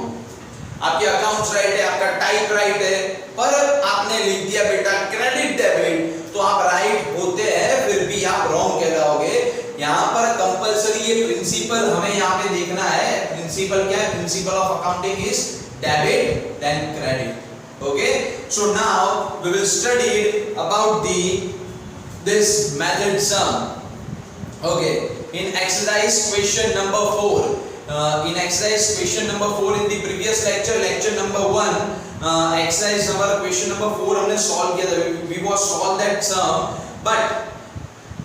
आपके अकाउंट्स राइट है, आपका टाइप राइट है, पर आपने लिख दिया बेटा क्रेडिट डेबिट, तो आप राइट होते हैं फिर भी आप रॉन्ग कहलाओगे. यहाँ पर कंपलसरी ये प्रिंसिपल हमें यहाँ पे देखना है. प्रिंसिपल क्या है? Principle of accounting is debit then credit. Okay, so now we will study about this method sum. Okay, in exercise question number 4, in exercise question number 4 in the previous lecture number 1, exercise number question number 4 हमने solve किया था. we was solve that sum, but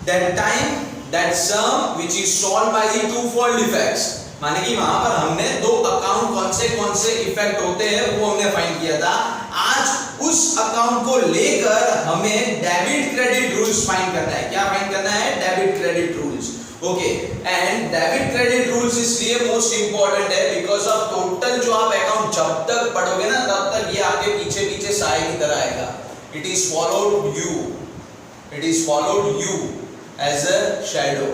that time that sum which is solved by the two-fold effects, माने कि वहां पर हमने दो account कौन से इफेक्ट होते हैं वो हमने फाइंड किया था. आज उस अकाउंट को लेकर हमें डेबिट क्रेडिट रूल्स फाइंड करना है. क्या फाइंड करना है? Debit credit rules. Okay, and debit credit rules इसलिए मोस्ट इंपॉर्टेंट है बिकॉज ऑफ टोटल जो आप अकाउंट जब तक पढ़ोगे ना तब तक ये आपके पीछे पीछे साए की तरह आएगा. It is followed you, it is followed you as a shadow.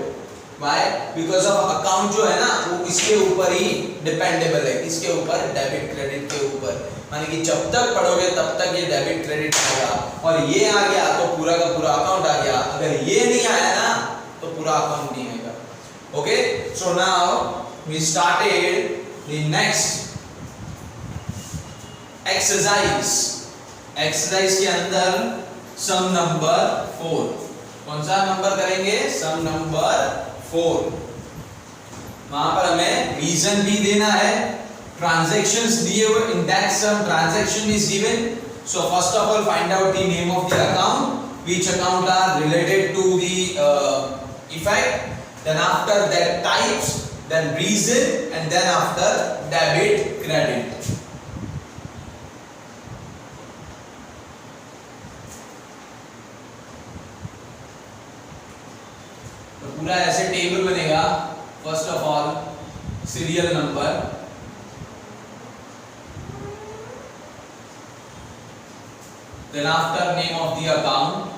Why? Because of account जो है ना वो इसके ऊपर ही डिपेंडेबल है, इसके ऊपर, डेबिट क्रेडिट के ऊपर. माने कि जब तक पढ़ोगे तब तक ये डेबिट क्रेडिट आएगा, और ये आ गया तो पूरा का पूरा अकाउंट आ गया. अगर ये नहीं आया ना तो पूरा अकाउंट नहीं आएगा. Okay, so now we started the next exercise. Exercise के अंदर सम नंबर 4. कौन सा नंबर करेंगे? Sum number 4. वहां पर हमें रीजन भी देना है, ट्रांजैक्शंस दिए हुए. In that sum transaction is given. So first of all find out the name of the account, which account are related to the effect, then after that types, then reason, and then after debit credit. तो पूरा ऐसे table बनेगा. First of all serial number, then after name of the account,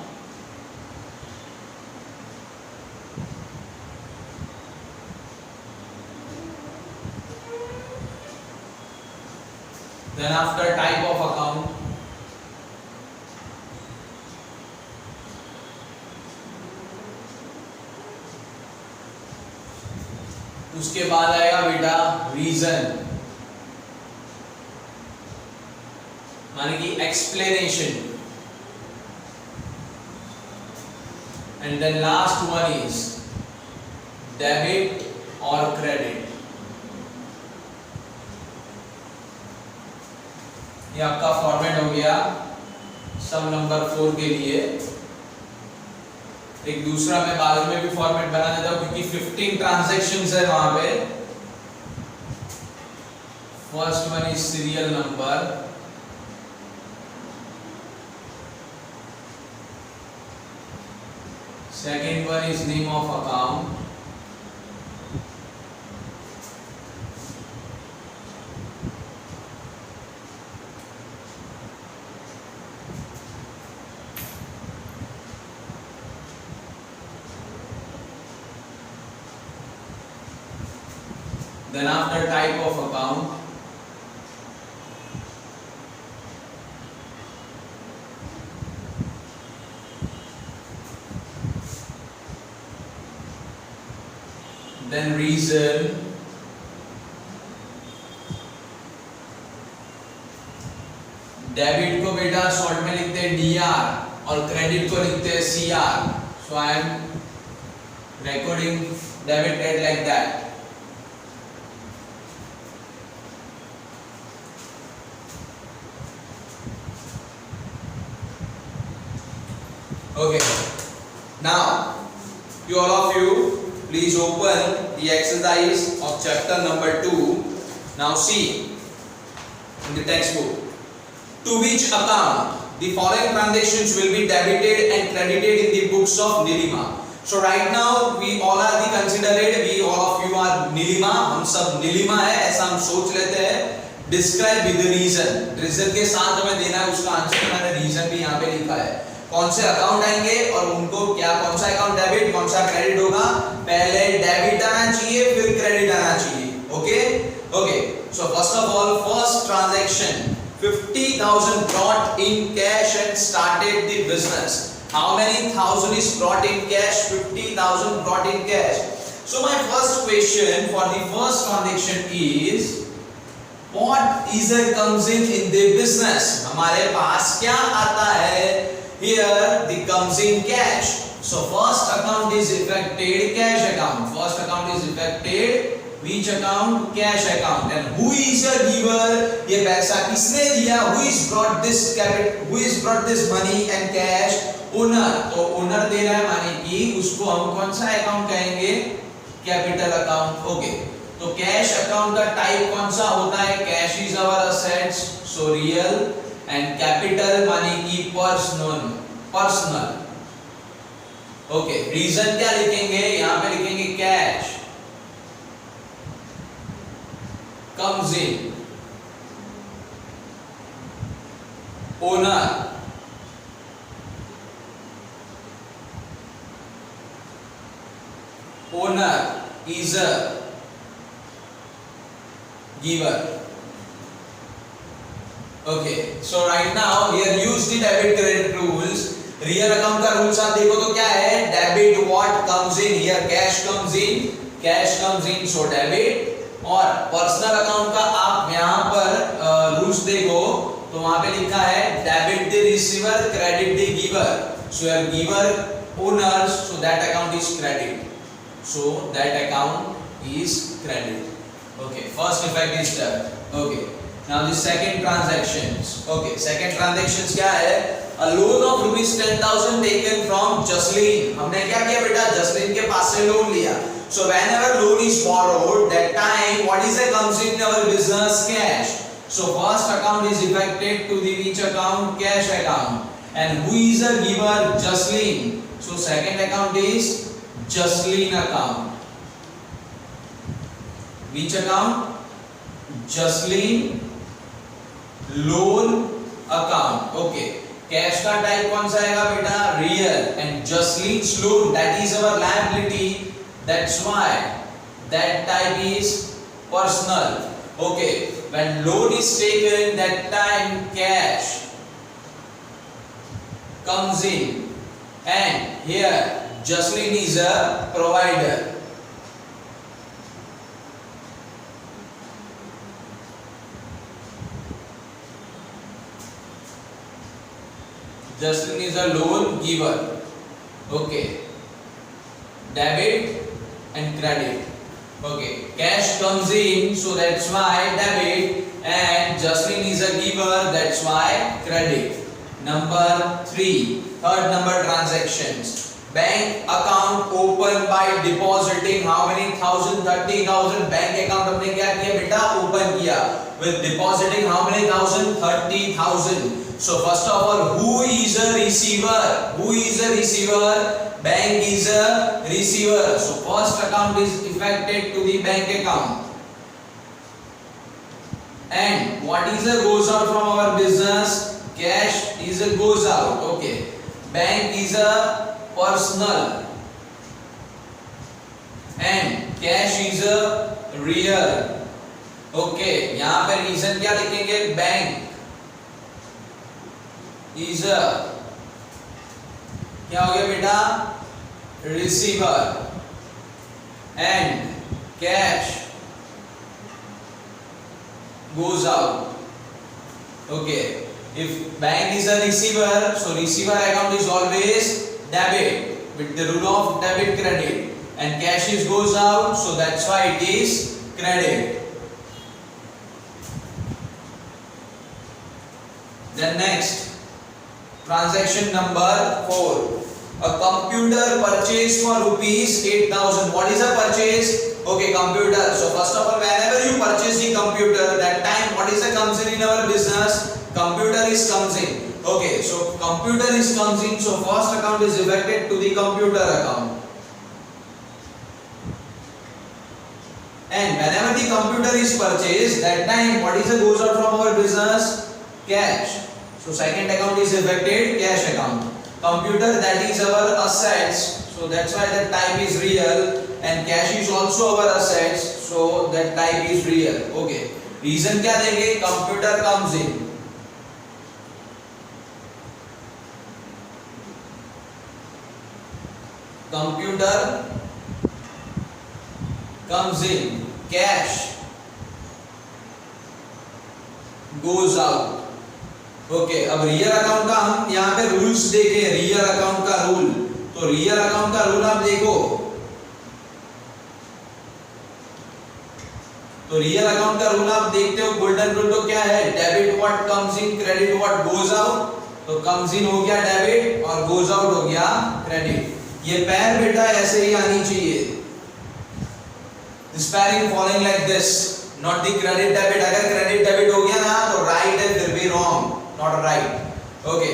then after type of account, उसके बाद आएगा बेटा reason, माने कि explanation, and then last one is debit और क्रेडिट। ये आपका फॉर्मेट हो गया सम नंबर 4 के लिए। एक दूसरा मैं बाद में भी फॉर्मेट बना देता हूं क्योंकि 15 ट्रांजैक्शंस है वहां पे। First one is serial number, second one is name of account, then after type of account, then reason, debit को बेटा शॉर्ट में लिखते हैं DR और क्रेडिट को लिखते हैं CR, so I am recording debit rate like that. Okay, now you all of you please open the exercise of chapter number 2. Now see in the textbook, to which account the following transactions will be debited and credited in the books of Nilima. So right now we all are the considered, we all of you are Nilima, हम सब Nilima है ऐसा हम सोच लेते हैं। Describe with the reason, reason के साथ हमें देना है उसका आंसर, मैंने reason भी यहाँ पे लिखा है। कौन से अकाउंट आएंगे और उनको क्या, कौन सा अकाउंट डेबिट कौन सा क्रेडिट होगा, पहले डेबिट आना चाहिए फिर क्रेडिट आना चाहिए। Okay okay, so first of all first transaction 50,000 brought in cash and started the business. How many thousand is brought in cash? 50,000 brought in cash. So my first question for the first transaction is what either comes in the business, हमारे पास क्या आता है? Here the comes in cash. So first account is affected, cash account. First account is affected, which account? Cash account. And who is a giver? ये पैसा किसने दिया? Who is brought this capital? Who is brought this money and cash? Owner. तो owner दे रहा है माने कि उसको हम कौन सा account कहेंगे? Capital account. Okay. तो कैश अकाउंट का टाइप कौन सा होता है? Cash is our assets, so real, and capital माने कि पर्सनल। ओके, रीजन क्या लिखेंगे? यहां पे लिखेंगे cash comes in, owner, is a giver. Okay, so right now here use the debit credit rules. Real account का रूल्स आप देखो तो क्या है? Debit what comes in, here cash comes in, so debit। और पर्सनल अकाउंट का आप यहाँ पर रूल्स देखो तो वहां पे लिखा है debit the receiver, credit the giver. So your giver owners, so that account is credit. So that account is credit. Okay, first effect is done. Okay, now the second transactions. Okay, second transactions क्या है? A loan of rupees 10,000 taken from Jaslin. हमने क्या किया बेटा? Jaslin के पास से loan लिया। So whenever loan is borrowed, that time what is the comes in our business? Cash. So first account is affected to the which account? Cash account. And who is the giver? Jaslin. So second account is Jaslin account. Which account? Jaslin loan account. Okay. Cash का type कौन सा आएगा बेटा? Real, and Jaslin's loan, that is our liability, that's why that type is personal. Okay, when loan is taken, that time cash comes in, and here Jaslin is a provider. Jocelyn is a loan giver. Okay. Debit and credit. Okay. Cash comes in, so that's why debit, and Jocelyn is a giver, that's why credit. Number 3. Third number, transactions. Bank account open by depositing how many thousand? 30,000. Bank account हमने क्या किया बेटा? Open किया with depositing how many thousand? 30,000. So first of all, who is a receiver? Who is a receiver? Bank is a receiver. So first account is effected to the bank account. And what is a goes out from our business? Cash is a goes out. Okay. Bank is a personal and cash is a real. Okay, यहाँ पे reason क्या लिखेंगे? Bank is a क्या हो गया बेटा? Receiver and cash goes out. Okay, if bank is a receiver, so receiver account is always debit with the rule of debit credit, and cash is goes out, so that's why it is credit. Then next, transaction number 4. A computer purchased for rupees 8,000. What is a purchase? Okay, computer. So first of all, whenever you purchase the computer, that time what is the comes in our business? Computer is comes in. Okay, so computer is comes in, so first account is effected to the computer account. And whenever the computer is purchased, that time what is the goes out from our business? Cash. So second account is effected, cash account. Computer, that is our assets, so that's why that type is real, and cash is also our assets, so that type is real. Okay, reason क्या देंगे? Computer comes in. Computer comes in, cash goes out. Okay, अब real account का हम यहाँ पे rules देखें. Real account का rule, तो रियल अकाउंट का रूल आप देखो, तो रियल अकाउंट का रूल आप देखते हो. गोल्डन रूल तो क्या है? Debit what comes in, credit what goes out. तो कम्स इन हो गया डेबिट और गोज आउट हो गया क्रेडिट. ये पैर बेटा ऐसे ही आनी चाहिए. This pairing following like this, not the credit debit. अगर क्रेडिट डेबिट हो गया ना तो राइट है, फिर भी wrong, not right. Okay,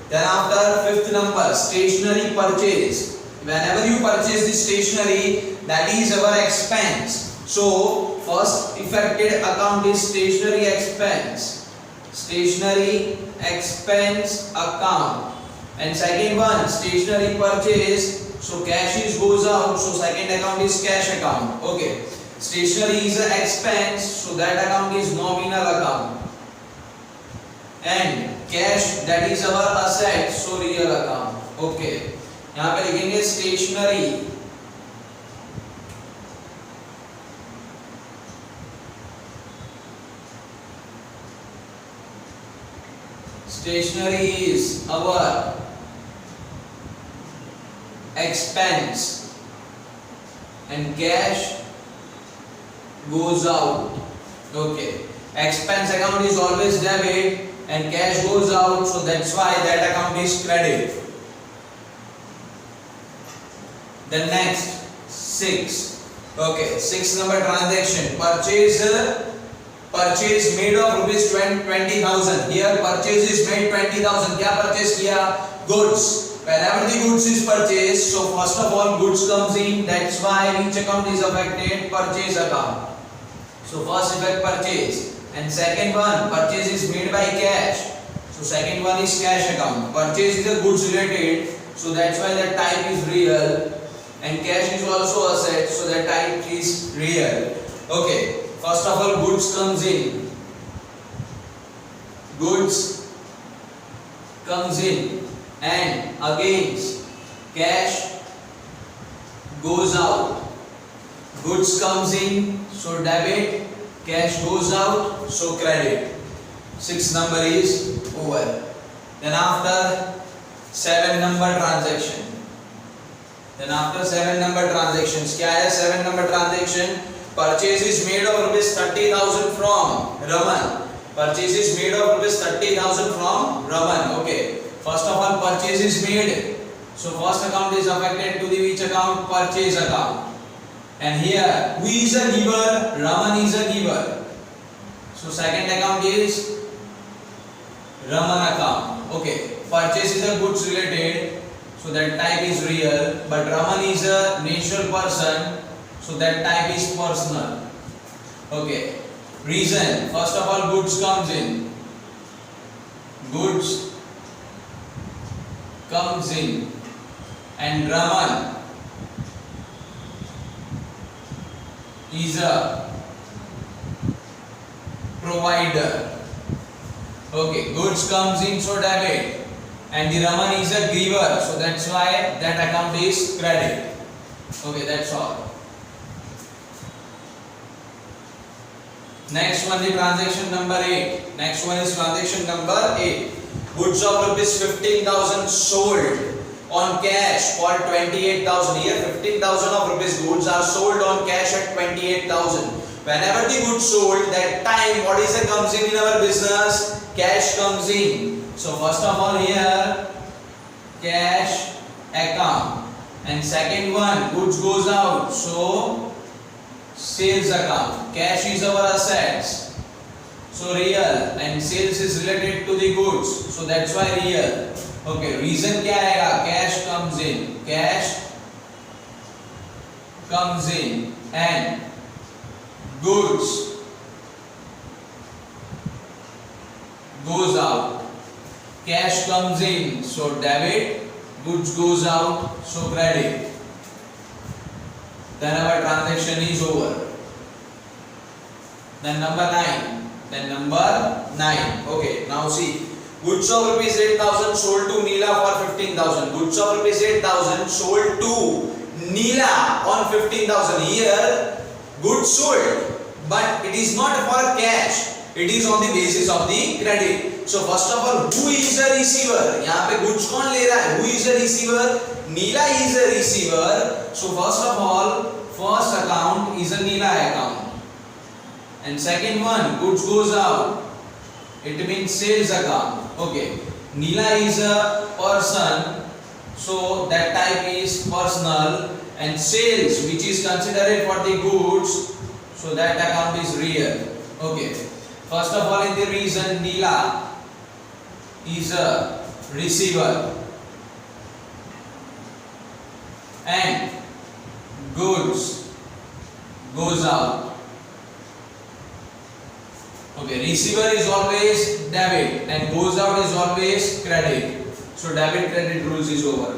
then after fifth number, stationery purchase. Whenever you purchase the stationery, that is our expense. So first effected account is stationery expense, stationery expense account, and second one stationery purchase, so cash is goes out, so second account is cash account. Okay, stationery is an expense, so that account is nominal account, and cash, that is our asset, so real account. Okay, यहाँ पे लिखेंगे stationery. Stationery is our expense and cash goes out. Okay, expense account is always debit and cash goes out, so that's why that account is credit. Then next, 6. Okay, 6 number transaction, purchase made of rupees 20,000. Here purchase is made 20,000. क्या purchase किया? Goods. Whenever the goods is purchased, so first of all goods comes in, that's why which account is affected? Purchase account. So first effect purchase. And second one, purchase is made by cash, so second one is cash account. Purchase is a goods related, so that's why the type is real, and cash is also asset, so the type is real. Okay, first of all goods comes in, goods comes in, and against cash goes out. Goods comes in, so debit, cash goes out, so credit. 6 number is over. Then after 7 number transaction. Then after 7 number transactions, क्या है 7 number transaction? Purchase is made of rupees 30,000 from Raman. Purchase is made of rupees 30,000 from Raman. Okay. First of all, purchase is made. So first account is affected to the which account? Purchase account. And here, who is a giver? Raman is a giver. So second account is Raman account. Okay. Purchase is a goods related. So that type is real. But Raman is a natural person. So that type is personal. Okay. Reason. First of all, goods comes in. Goods comes in. And Raman is a provider. Okay, goods comes in, so debit, and the Raman is a giver, so that's why that account is credit. Okay, that's all. Next one, the transaction number 8. Next one is transaction number 8. Goods of rupees 15,000 sold on cash for 28,000. Here 15,000 of rupees goods are sold on cash at 28,000. Whenever the goods sold, that time what is the comes in our business? Cash comes in. So first of all here cash account, and second one goods goes out, so sales account. Cash is our assets, so real, and sales is related to the goods, so that's why real. Okay, reason क्या आएगा? Cash comes in. Cash comes in and goods goes out. Cash comes in, so debit. Goods goes out, so credit. Then our transaction is over. Then number 9. Then number 9. Okay, now see. Goods of rupees 8,000 sold to Neela for 15,000. Goods of rupees 8,000 sold to Neela on 15,000. Here, goods sold, but it is not for cash. It is on the basis of the credit. So first of all, who is a receiver? यहाँ पे goods कौन ले रहा है? Who is a receiver? Neela is a receiver. So first of all, first account is a Neela account. And second one, goods goes out. It means sales account. Okay. Neela is a person, so that type is personal, and sales, which is considered for the goods, so that account is real. Okay. First of all, in the reason, Neela is a receiver and goods goes out. Okay, receiver is always debit and goes out is always credit. So debit credit rules is over.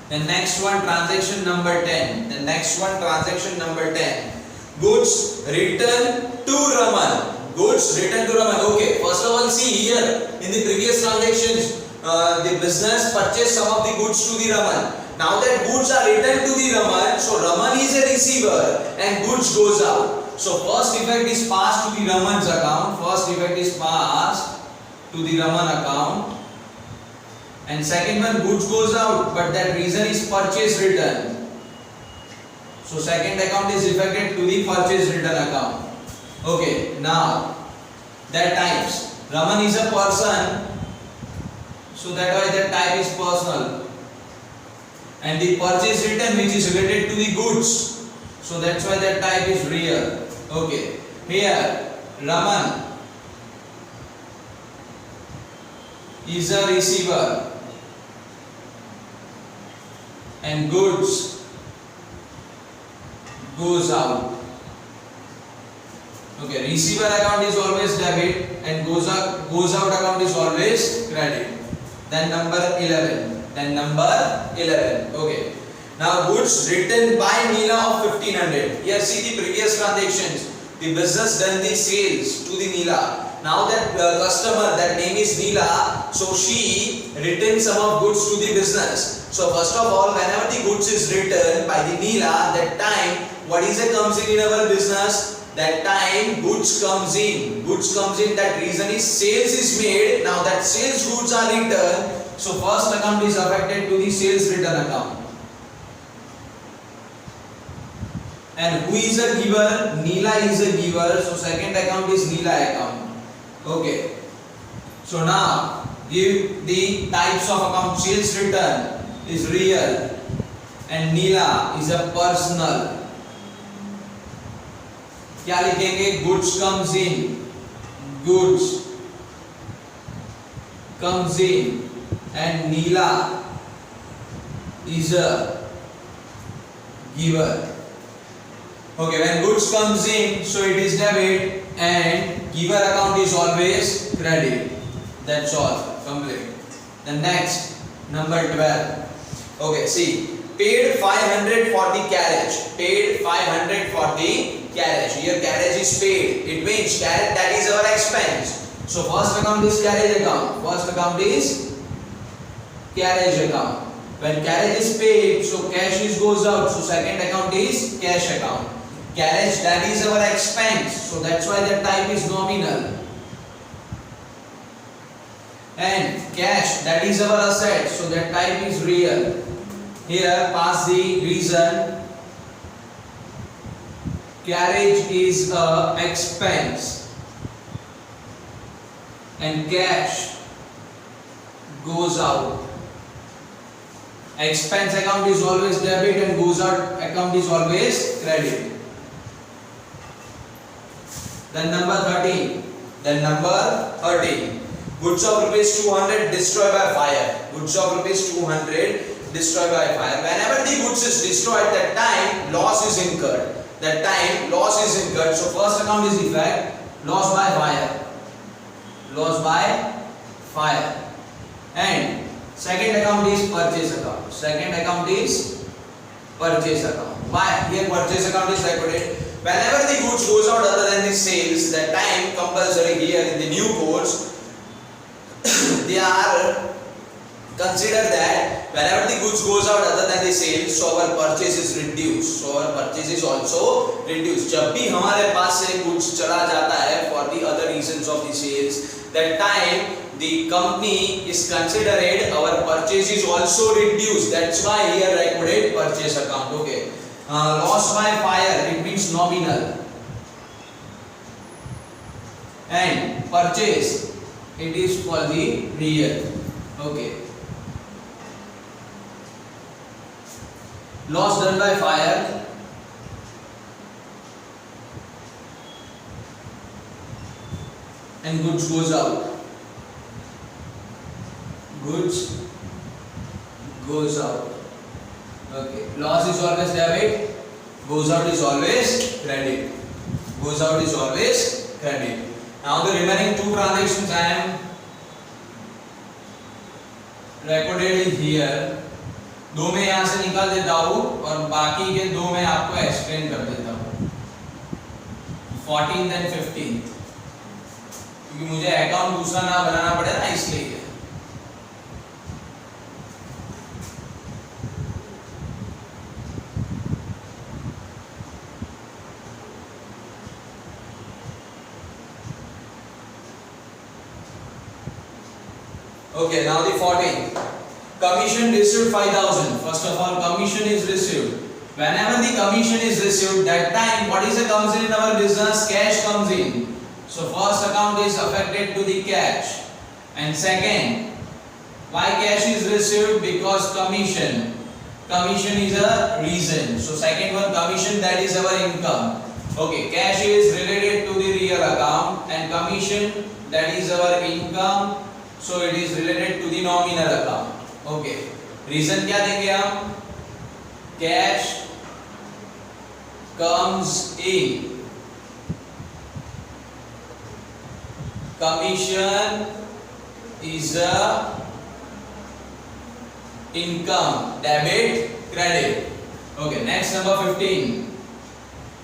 The next one, transaction number 10. The next one, transaction number 10. Goods return to Raman. Goods return to Raman. Okay, first of all, see here in the previous transactions, the business purchased some of the goods to the Raman. Now that goods are returned to the Raman, so Raman is a receiver and goods goes out. So first effect is passed to the Raman's account. First effect is passed to the Raman account. And second one, goods goes out, but that reason is purchase return. So second account is affected to the purchase return account. Okay, now that types. Raman is a person, so that why that type is personal. And the purchase return which is related to the goods, so that's why that type is real. Okay, here Raman is a receiver and goods goes out. Okay, receiver account is always debit and goes out account is always credit. Then number 11. Then number 11. Okay. Now goods written by Neela of 1500. Here see the previous transactions. The business done the sales to the Neela. Now that customer, that name is Neela, so she returns some of goods to the business. So first of all, whenever the goods is returned by the Neela, that time what is it comes in our business? That time goods comes in. Goods comes in. That reason is sales is made. Now that sales goods are returned. So first account is affected to the sales return account. And who is a giver? Neela is a giver. So second account is Neela account. Okay. So now give the types of account. Sales return is real and Neela is a personal. क्या लिखेंगे? Goods comes in. Goods comes in and Neela is a giver. Okay, when goods comes in, so it is debit and giver account is always credit. That's all. Complete. The next, number 12. Okay, see, paid 500 for the carriage. Paid 500 for the carriage. Here carriage is paid. It means carriage, that is our expense. So first account is carriage account. First account is carriage account. When carriage is paid, so cash is goes out. So second account is cash account. Carriage, that is our expense. So that's why the type is nominal. And cash, that is our asset. So that type is real. Here pass the reason. Carriage is a expense and cash goes out. Expense account is always debit and goes out account is always credit. Then number 13. Goods of rupees 200 destroyed by fire. Goods of rupees 200 destroyed by fire. Whenever the goods is destroyed, that time loss is incurred. That time loss is incurred. So first account is effect, loss by fire. Loss by fire. And second account is purchase account. Second account is purchase account. Why? Here purchase account is recorded. Whenever the goods goes out other than the sales, that time compulsory here in the new codes, they are consider that whenever the goods goes out other than the sales, so our purchase is reduced. So our purchase is also reduced. जब भी हमारे पास से goods चला जाता है for the other reasons of the sales, that time the company is considered our purchase is also reduced. That's why here recorded purchase account. Okay. Loss by fire, it means nominal. And purchase, it is for the real. Okay. Loss done by fire. And goods goes out. Goods goes out. Okay. Loss is always debit. Goes out is always credit. Goes out is always credit. Now the remaining two transactions I am recorded in here. दो में यहाँ से निकाल देता हूँ और बाकी के दो में आपको एक्सप्लेन कर देता हूँ. 14th and 15th. क्योंकि मुझे अकाउंट दूसरा ना बनाना पड़े ना इसलिए. Okay, now the 14th. Commission received 5,000. First of all, commission is received. Whenever the commission is received, that time what is the comes in our business? Cash comes in. So first account is affected to the cash. And second, why cash is received? Because commission. Commission is a reason. So second one, commission, that is our income. Okay, cash is related to the real account and commission, that is our income. So it is related to the nominal account. Okay. Reason क्या देंगे हम? Cash comes in. Commission is a income. Debit, credit. Okay. Next number 15.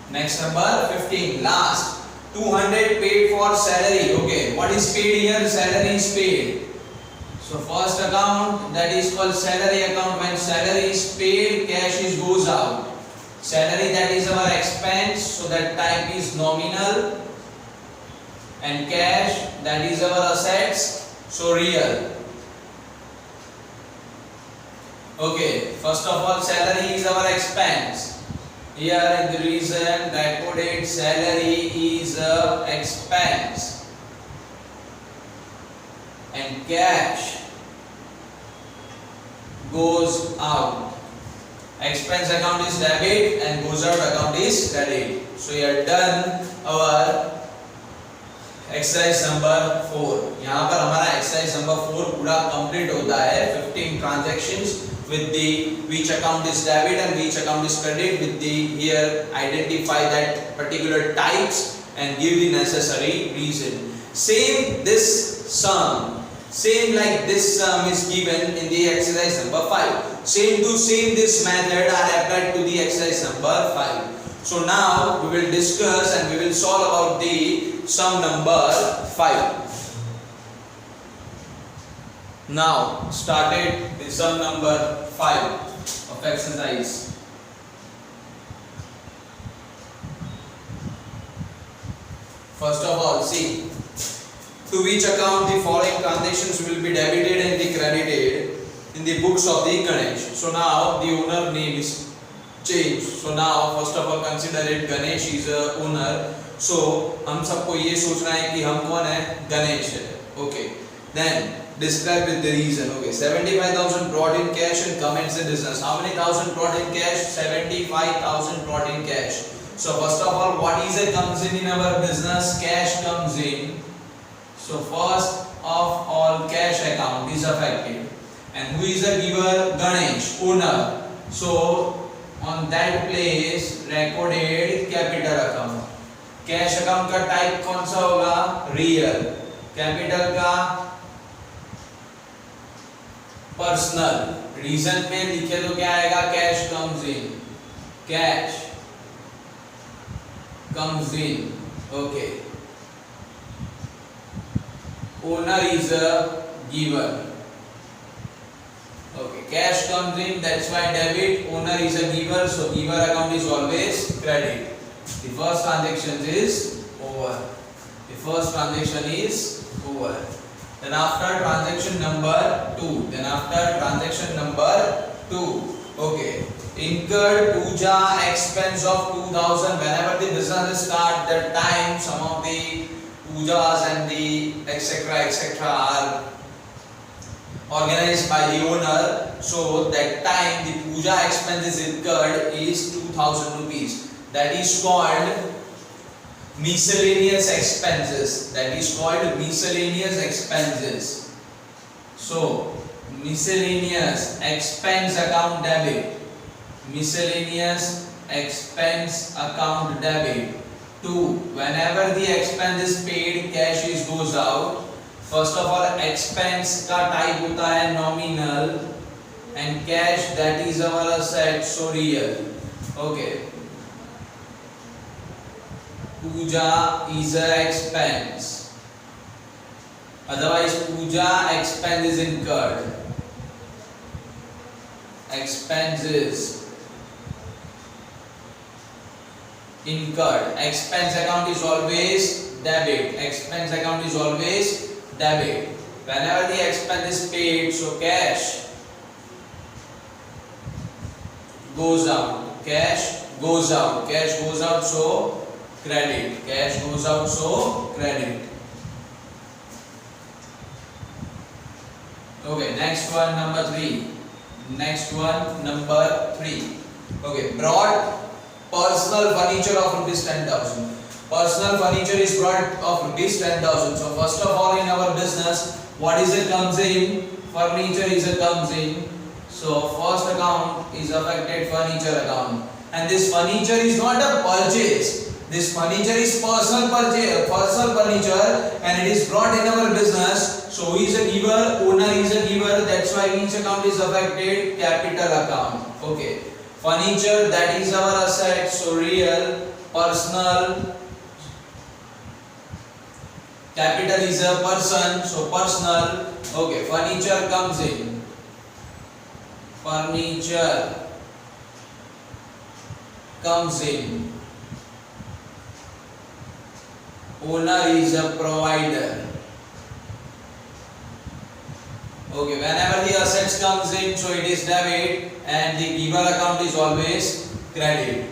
Next number 15. Last. 200 paid for salary. Okay, what is paid here? Salary is paid. So first account, that is called salary account. When salary is paid, cash is goes out. Salary, that is our expense, so that type is nominal. And cash, that is our assets, so real. Okay, first of all, salary is our expense. Here in the reason, recorded salary is a expense, and cash goes out. Expense account is debit and goes out account is credit. So we are done our exercise number 4. यहाँ पर हमारा exercise number 4 पूरा complete होता है. 15 transactions with the which account is debit and which account is credit, with the here identify that particular types and give the necessary reason. Same this sum, same like this sum is given in the exercise number 5. Same to same this method are applied to the exercise number 5. So now we will discuss and we will solve about the sum number 5. Now started the sum number 5 of exercise. First of all, see to which account the following transactions will be debited and the credited in the books of the Ganesh. So now the owner name is changed. So now first of all consider it Ganesh is a owner. So हम सबको ये सोचना है कि हम कौन है, गणेश है. Okay. Then describe with the reason. Okay, 75,000 brought in cash and commence the business. How many thousand brought in cash? 75,000 brought in cash. So first of all, what is it comes in our business? Cash comes in. So first of all, cash account is affected. And who is the giver? Ganesh, owner. So on that place recorded capital account. Cash account का type कौन सा होगा? Real. Capital का personal. Reason में लिखे तो क्या आएगा? Cash comes in. Cash comes in. Okay. Owner is a giver. Okay, cash comes in, that's why debit. Owner is a giver, so giver account is always credit. The first transaction is over. The first transaction is over. Then after transaction number 2. Then after transaction number 2. Okay. Incurred puja expense of 2,000. Whenever the business start, that time some of the pujas and the etc. are organized by the owner. So that time the puja expense is incurred is 2,000 rupees. That is called miscellaneous expenses. That is called miscellaneous expenses. So miscellaneous expense account debit. Miscellaneous expense account debit. 2. Whenever the expense is paid, cash is goes out. First of all, expense का type होता है nominal and cash that is our asset, so real. Okay. Puja is a expense. Otherwise, puja expense is incurred. Expenses incurred. Expense account is always debit. Expense account is always debit. Whenever the expense is paid, so cash goes out. Cash goes out. Cash goes out, so credit. Cash goes out, so credit. Okay, next one, number 3. Next one, number 3. Okay, brought personal furniture of rupees 10,000. Personal furniture is brought of rupees 10,000. So first of all, in our business, what is it comes in? Furniture is it comes in. So first account is affected, furniture account. And this furniture is not a purchase. This furniture is personal purchase, personal furniture, and it is brought in our business. So who is a giver? Owner is a giver. That's why which account is affected? Capital account. Okay. Furniture that is our asset. So real, personal. Capital is a person. So personal. Okay. Furniture comes in. Furniture comes in. Owner is a provider. Okay, whenever the assets comes in, so it is debit, and the giver account is always credit.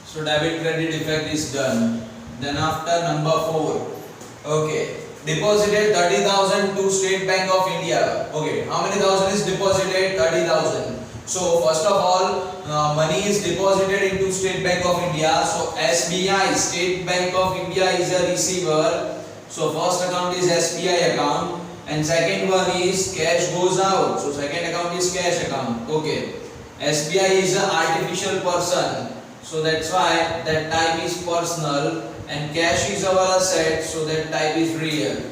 So debit credit effect is done. Then after number 4, okay, deposited 30,000 to State Bank of India. Okay, how many thousand is deposited? 30,000. So first of all, money is deposited into State Bank of India. So SBI, State Bank of India, is a receiver. So first account is SBI account, and second one is cash goes out. So second account is cash account. Okay, SBI is an artificial person, so that's why that type is personal, and cash is our asset, so that type is real.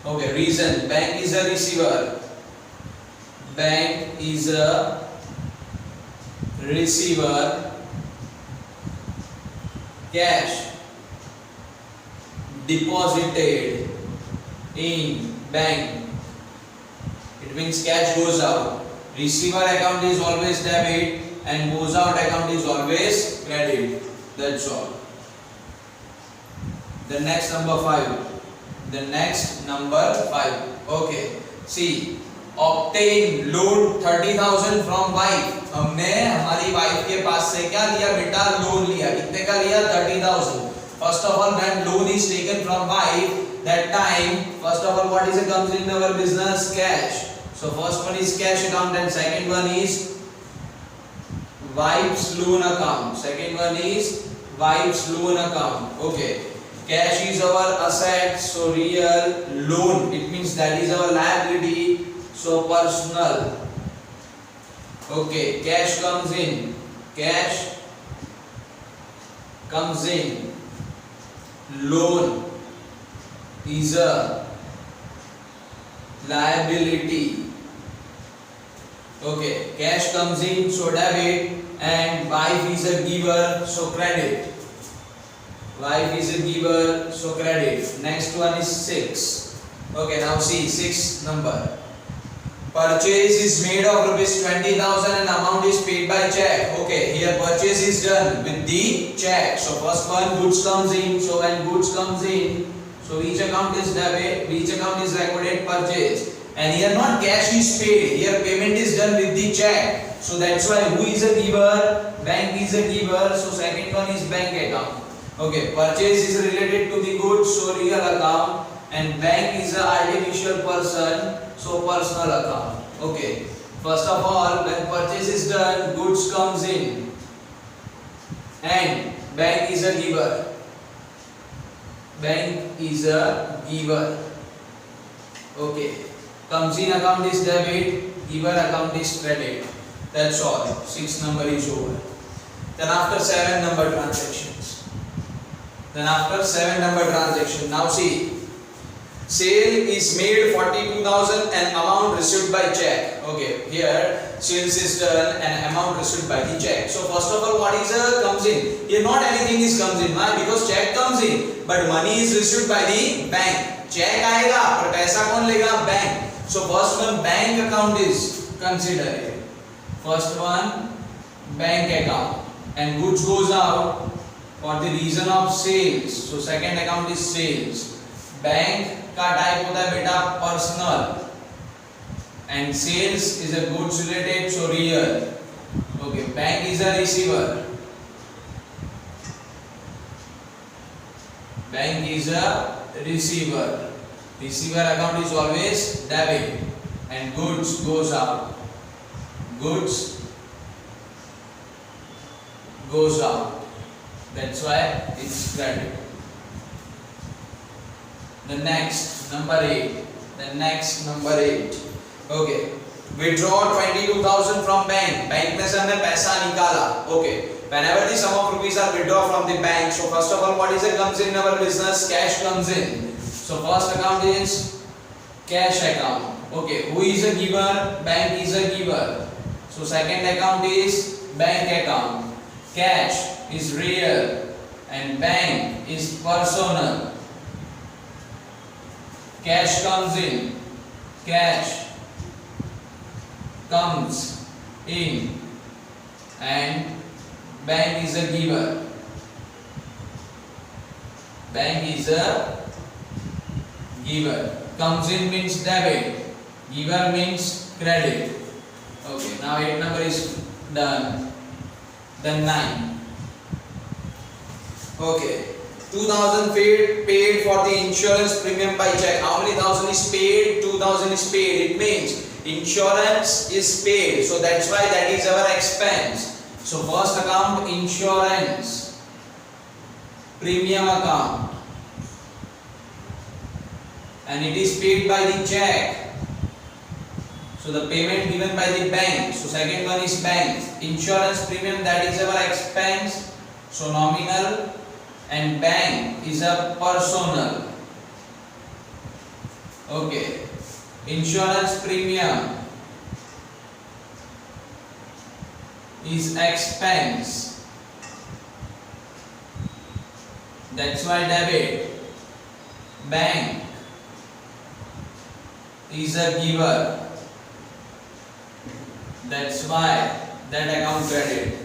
Okay, reason, bank is a receiver. Bank is a receiver. Cash deposited in bank, it means cash goes out. Receiver account is always debit, and goes out account is always credit. That's all. The next number 5. The next number 5. Okay, see, obtain loan 30,000 from wife. हमने हमारी wife के पास से क्या लिया बेटा? Loan लिया. कितने का लिया? 30,000. First of all, when loan is taken from wife, that time, first of all, what is it comes in our business? Cash. So first one is cash account, and second one is wife's loan account. Second one is wife's loan account. Okay, cash is our asset, so real. Loan, it means that is our liability, so personal. Okay, cash comes in. Cash comes in. Loan is a liability. Okay, cash comes in, so debit, and wife is a giver, so credit. Wife is a giver, so credit. Next one is 6. Okay, now see 6 number. Purchase is made of rupees 20,000 and amount is paid by check. Okay, here purchase is done with the check. So first one, goods comes in. So when goods comes in, so each account is debit, each account is recorded purchase. And here not cash is paid, here payment is done with the check. So that's why who is a giver? Bank is a giver. So second one is bank account. Okay, purchase is related to the goods, so real account, and bank is a artificial person, so personal account. Okay, first of all, when purchase is done, goods comes in, and bank is a giver. Bank is a giver. Okay, comes in account is debit, giver account is credit. That's all. 6 number is over. Then after 7 number transactions. Then after 7 number transaction. Now see, sale is made 42,000 and amount received by check. Okay, here sales is done and amount received by the check. So first of all, what is comes in? Here not anything is comes in. Why? Because check comes in, but money is received by the bank. Check आएगा, पर पैसा कौन लेगा? Bank. So first one bank account is considered. First one bank account, and goods goes out for the reason of sales. So second account is sales. Bank का type होता है बेटा personal, and sales is a goods related, so real. Okay, bank is a receiver. Bank is a receiver. Receiver account is always debit, and goods goes out. Goods goes out. That's why it's credit. The next number 8. The next number 8. Okay. Withdraw 22,000 from bank. Bank में से हमने पैसा निकाला. Okay. Whenever the sum of rupees are withdrawn from the bank, so first of all, what is it comes in our business? Cash comes in. So first account is cash account. Okay. Who is a giver? Bank is a giver. So second account is bank account. Cash is real and bank is personal. Cash comes in. Cash comes in, and bank is a giver. Bank is a giver. comes in means debit, giver means credit. Okay, now 8 number is done. Then 9. Okay, 2000 paid for the insurance premium by check. How many thousand is paid? 2000 is paid. It means insurance is paid. So that's why that is our expense. So first account, insurance premium account, and it is paid by the check. So the payment given by the bank. So second one is bank. Insurance premium, that is our expense. So nominal, and bank is a personal. Okay. Insurance premium is expense. That's why debit. Bank is a giver. That's why that account credit.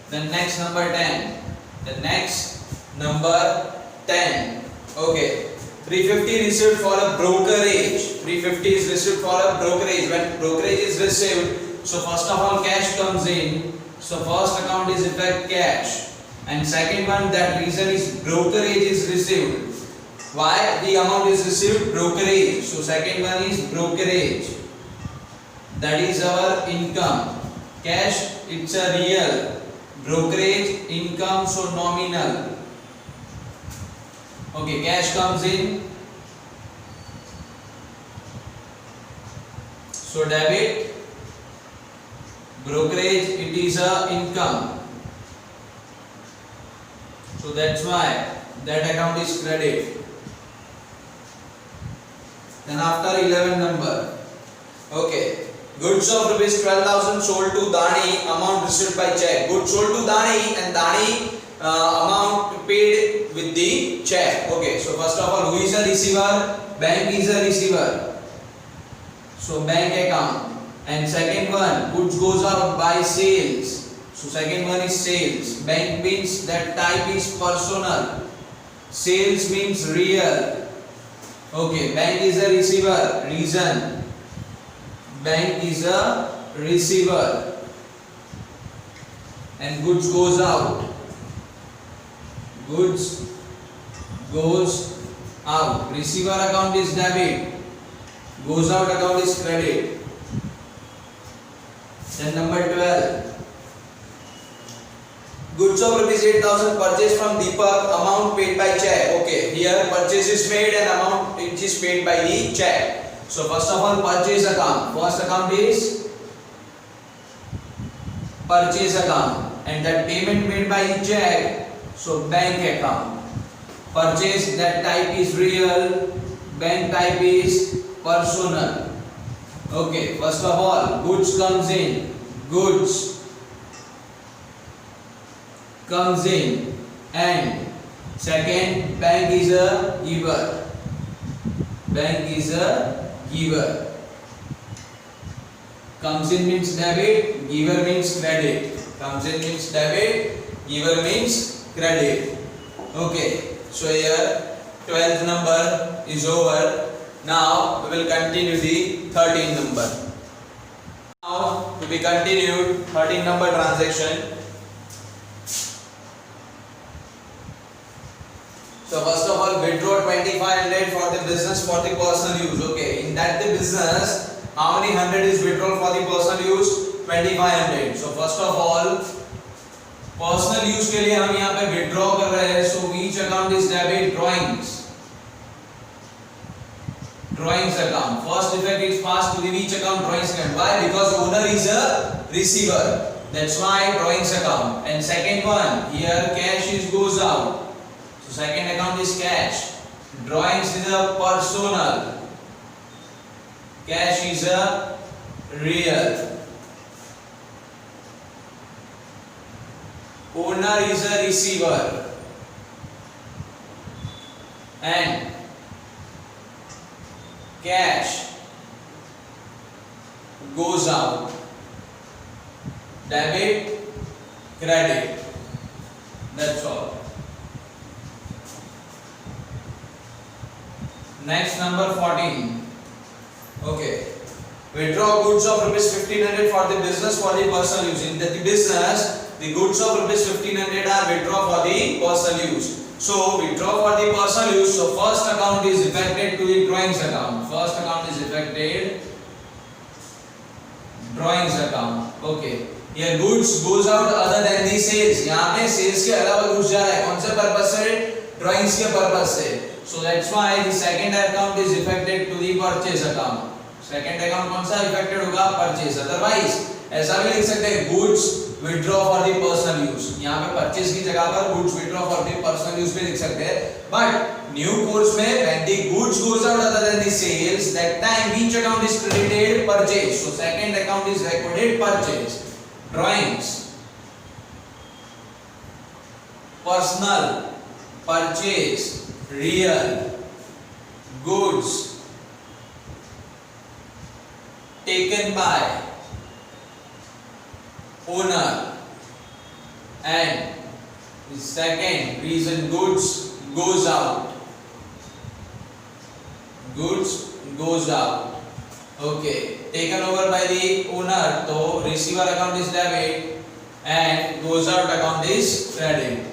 The next number 10. The next number 10. Okay. 350 received for a brokerage. 350 is received for a brokerage. When brokerage is received, so first of all cash comes in. So first account is in fact cash. And second one, that reason is brokerage is received. Why the amount is received? Brokerage. So second one is brokerage. That is our income. Cash, it's a real. Brokerage, income, so nominal. Okay, cash comes in. So debit. Brokerage, it is a income. So that's why that account is credit. Then after 11 number. Okay. Goods of rupees 12,000 sold to Dani, amount received by check. Goods sold to Dani, and Dani amount paid with the check. Okay, so first of all, who is a receiver? Bank is a receiver. So bank account. And second one, goods goes out by sales. So second one is sales. Bank means that type is personal. Sales means real. Okay, bank is a receiver. Reason. Bank is a receiver. And goods goes out. Goods goes out. Receiver account is debit. Goes out account is credit. Then number 12. Goods of rupees 8,000 purchased from Deepak, amount paid by check. Okay, here purchase is made and amount it is paid by the check. So first of all, purchase account. First account is purchase account, and that payment made by the check. So bank account. Purchase, that type is real. Bank type is personal. Okay, first of all, goods comes in. Goods comes in, and second, bank is a giver. Bank is a giver. Comes in means debit, giver means credit. Comes in means debit, giver means credit. Okay, so here 12th number is over. Now we will continue the 13th number. Now to be continued, 13th number transaction. So first of all, withdraw 2500 for the business for the personal use. Okay, in that the business, how many hundred is withdrawn for the personal use? 2500. So first of all, personal use के लिए हम यहाँ पे withdraw कर रहे हैं. So which account is debit? Drawings. Drawings account. First effect is passed to the which account? Drawings account. Why? Because owner is a receiver. That's why drawings account. And second one, here cash is goes out. So second account is cash. Drawings is a personal. Cash is a real. Owner is a receiver. And cash goes out. Debit, credit. That's all. Next number 14. Okay. Withdraw goods of rupees 1500 for the business for the personal use. In the business, the goods of rupees 1500 are withdraw for the personal use. So withdraw for the personal use. So first account is affected to the drawings account. First account is affected drawings account. Okay. Here goods goes out other than the sales. यहाँ पे sales के अलावा goods जा रहा है. कौन से purpose से? Drawings के purpose से. So that's why the second account is affected to the purchase account. Second account कौन सा affected होगा? Purchase. Otherwise ऐसा भी लिख सकते हैं goods withdraw for the personal use. यहाँ पे purchase की जगह पर goods withdraw for the personal use भी लिख सकते हैं. But new course में when the goods goes out other than the sales, that time which account is credited? Purchase. So second account is recorded purchase. Drawings, personal, purchase, real, goods taken by owner, and the second reason goods goes out. Goods goes out. Okay, taken over by the owner, so receiver account is debit and goes out account is credit.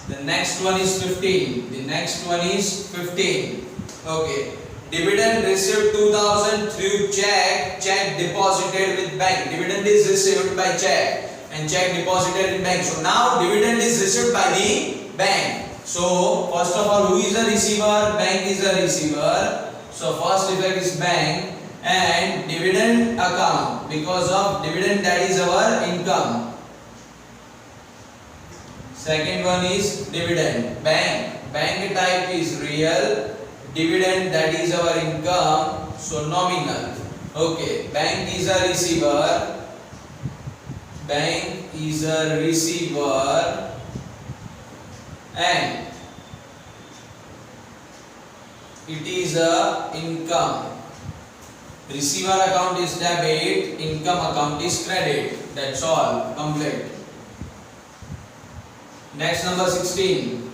The next one is 15. The next one is 15. Okay, dividend received 2000 through check. Check deposited with bank. Dividend is received by check and check deposited in bank. So now dividend is received by the bank. So first of all, who is a receiver? Bank is a receiver. So first effect is bank and dividend account, because of dividend that is our income. Second one is dividend. Bank type is real, dividend that is our income, so nominal. Okay, bank is a receiver. Bank is a receiver and it is a income. Receiver account is debit, income account is credit. That's all, complete. Next number 16.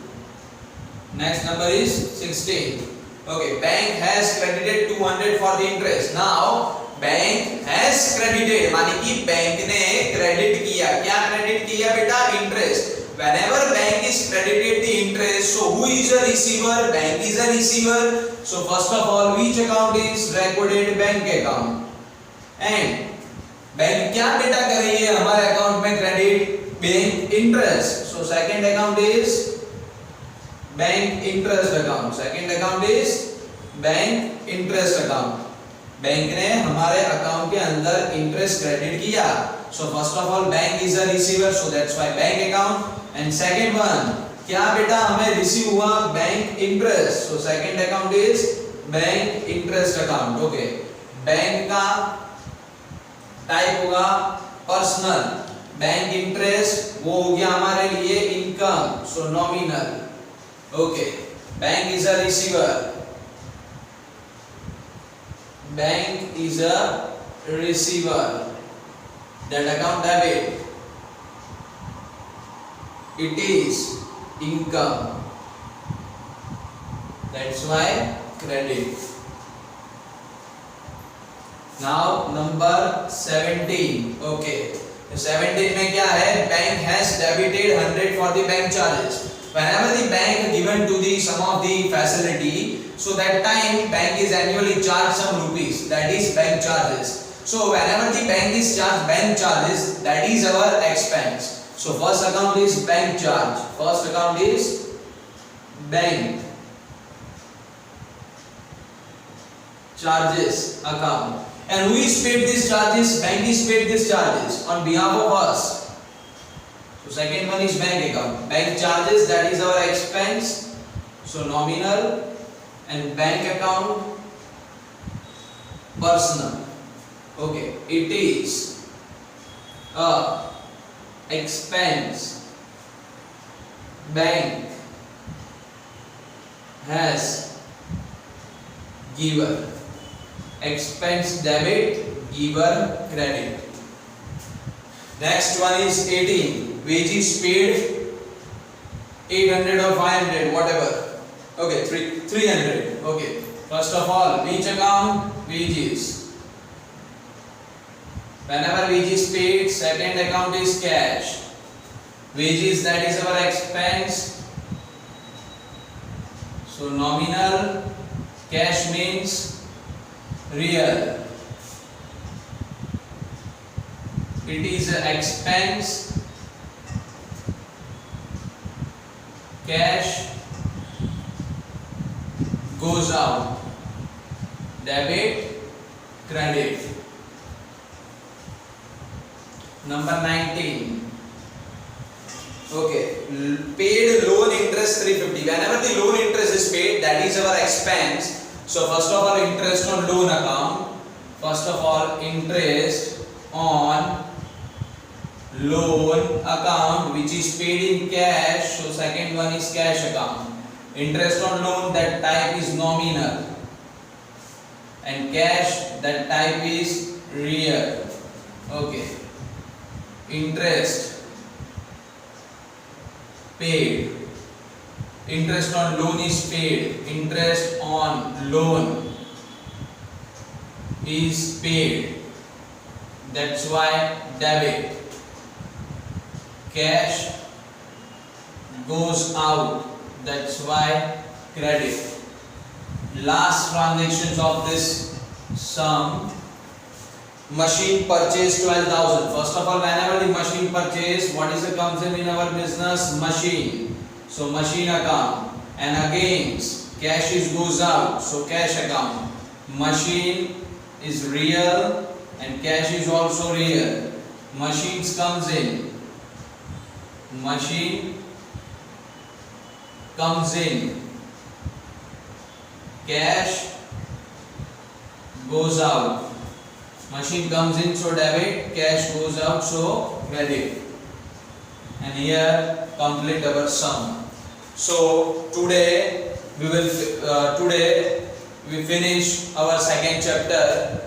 Next number is 16. Okay, bank has credited 200 for the interest. Now bank has credited, माने कि bank ने credit किया. क्या credit किया बेटा? Interest. Whenever bank is credited the interest, so who is a receiver? Bank is a receiver. So first of all, which account is recorded? Bank account. And bank क्या बेटा कर रही है हमारे account में credit? Bank interest. So second account is bank interest account. Second account is bank interest account. Bank ने हमारे account के अंदर इंटरेस्ट क्रेडिट किया. So first of all, bank is a receiver, so that's why bank account. And second one, क्या बेटा हमें receive हुआ? Bank interest. So second account is bank interest account. Okay, bank का type होगा personal. Bank interest वो हो गया हमारे लिए income, so nominal. Okay, bank is a receiver. Bank is a receiver. That account debit. It is income. That's why credit. Now number 17. Okay. 17 में क्या है? Bank has debited 100 for the bank charges. Whenever the bank given to the some of the facility, so that time bank is annually charged some rupees. That is bank charges. So whenever the bank is charged bank charges, that is our expense. So first account is bank charge. First account is bank charges account. And who is paid these charges? Bank is paid these charges on behalf of us. So second one is bank account. Bank charges, that is our expense. So nominal. And bank account personal. Okay, it is a expense. Bank has given. Expense debit, given credit. Next one is 18. Wages paid 800 or 500, whatever. Okay, 300. Okay. First of all, which account? Wages. Whenever wages paid, second account is cash. Wages, that is our expense. So nominal, cash means real. It is an expense, cash goes out, debit, credit. Number 19. Okay, paid loan interest 350. Whenever the loan interest is paid, that is our expense. So first of all, interest on loan account. First of all, interest on loan account which is paid in cash. So second one is cash account. Interest on loan, that type is nominal, and cash, that type is real. Okay, interest paid. Interest on loan is paid. Interest on loan is paid. That's why debit. Cash goes out. That's why credit. Last transactions of this sum. Machine purchase 12,000. First of all, whenever the machine purchase, what is the concept in our business? Machine. So machine account. And against cash is goes out. So cash account. Machine is real and cash is also real. Machines comes in. Machine comes in. Cash goes out. Machine comes in, so debit. Cash goes out, so credit. And here complete our sum. So today we finish our second chapter.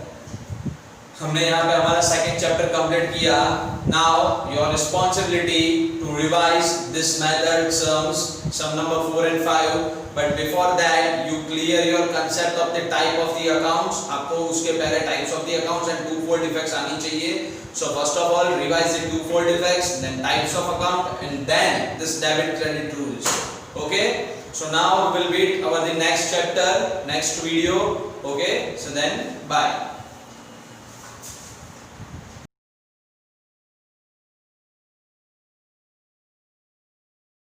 हमने यहाँ पे हमारा second chapter complete किया. Now your responsibility to revise this method sum number 4 and 5. But before that, you clear your concept of the type of the accounts. आपको उसके पहले types of the accounts and twofold effects आनी चाहिए. So first of all, revise the twofold effects, then types of account, and then this debit credit rules. Okay? So now we will meet our the next chapter, next video. Okay? So then, bye.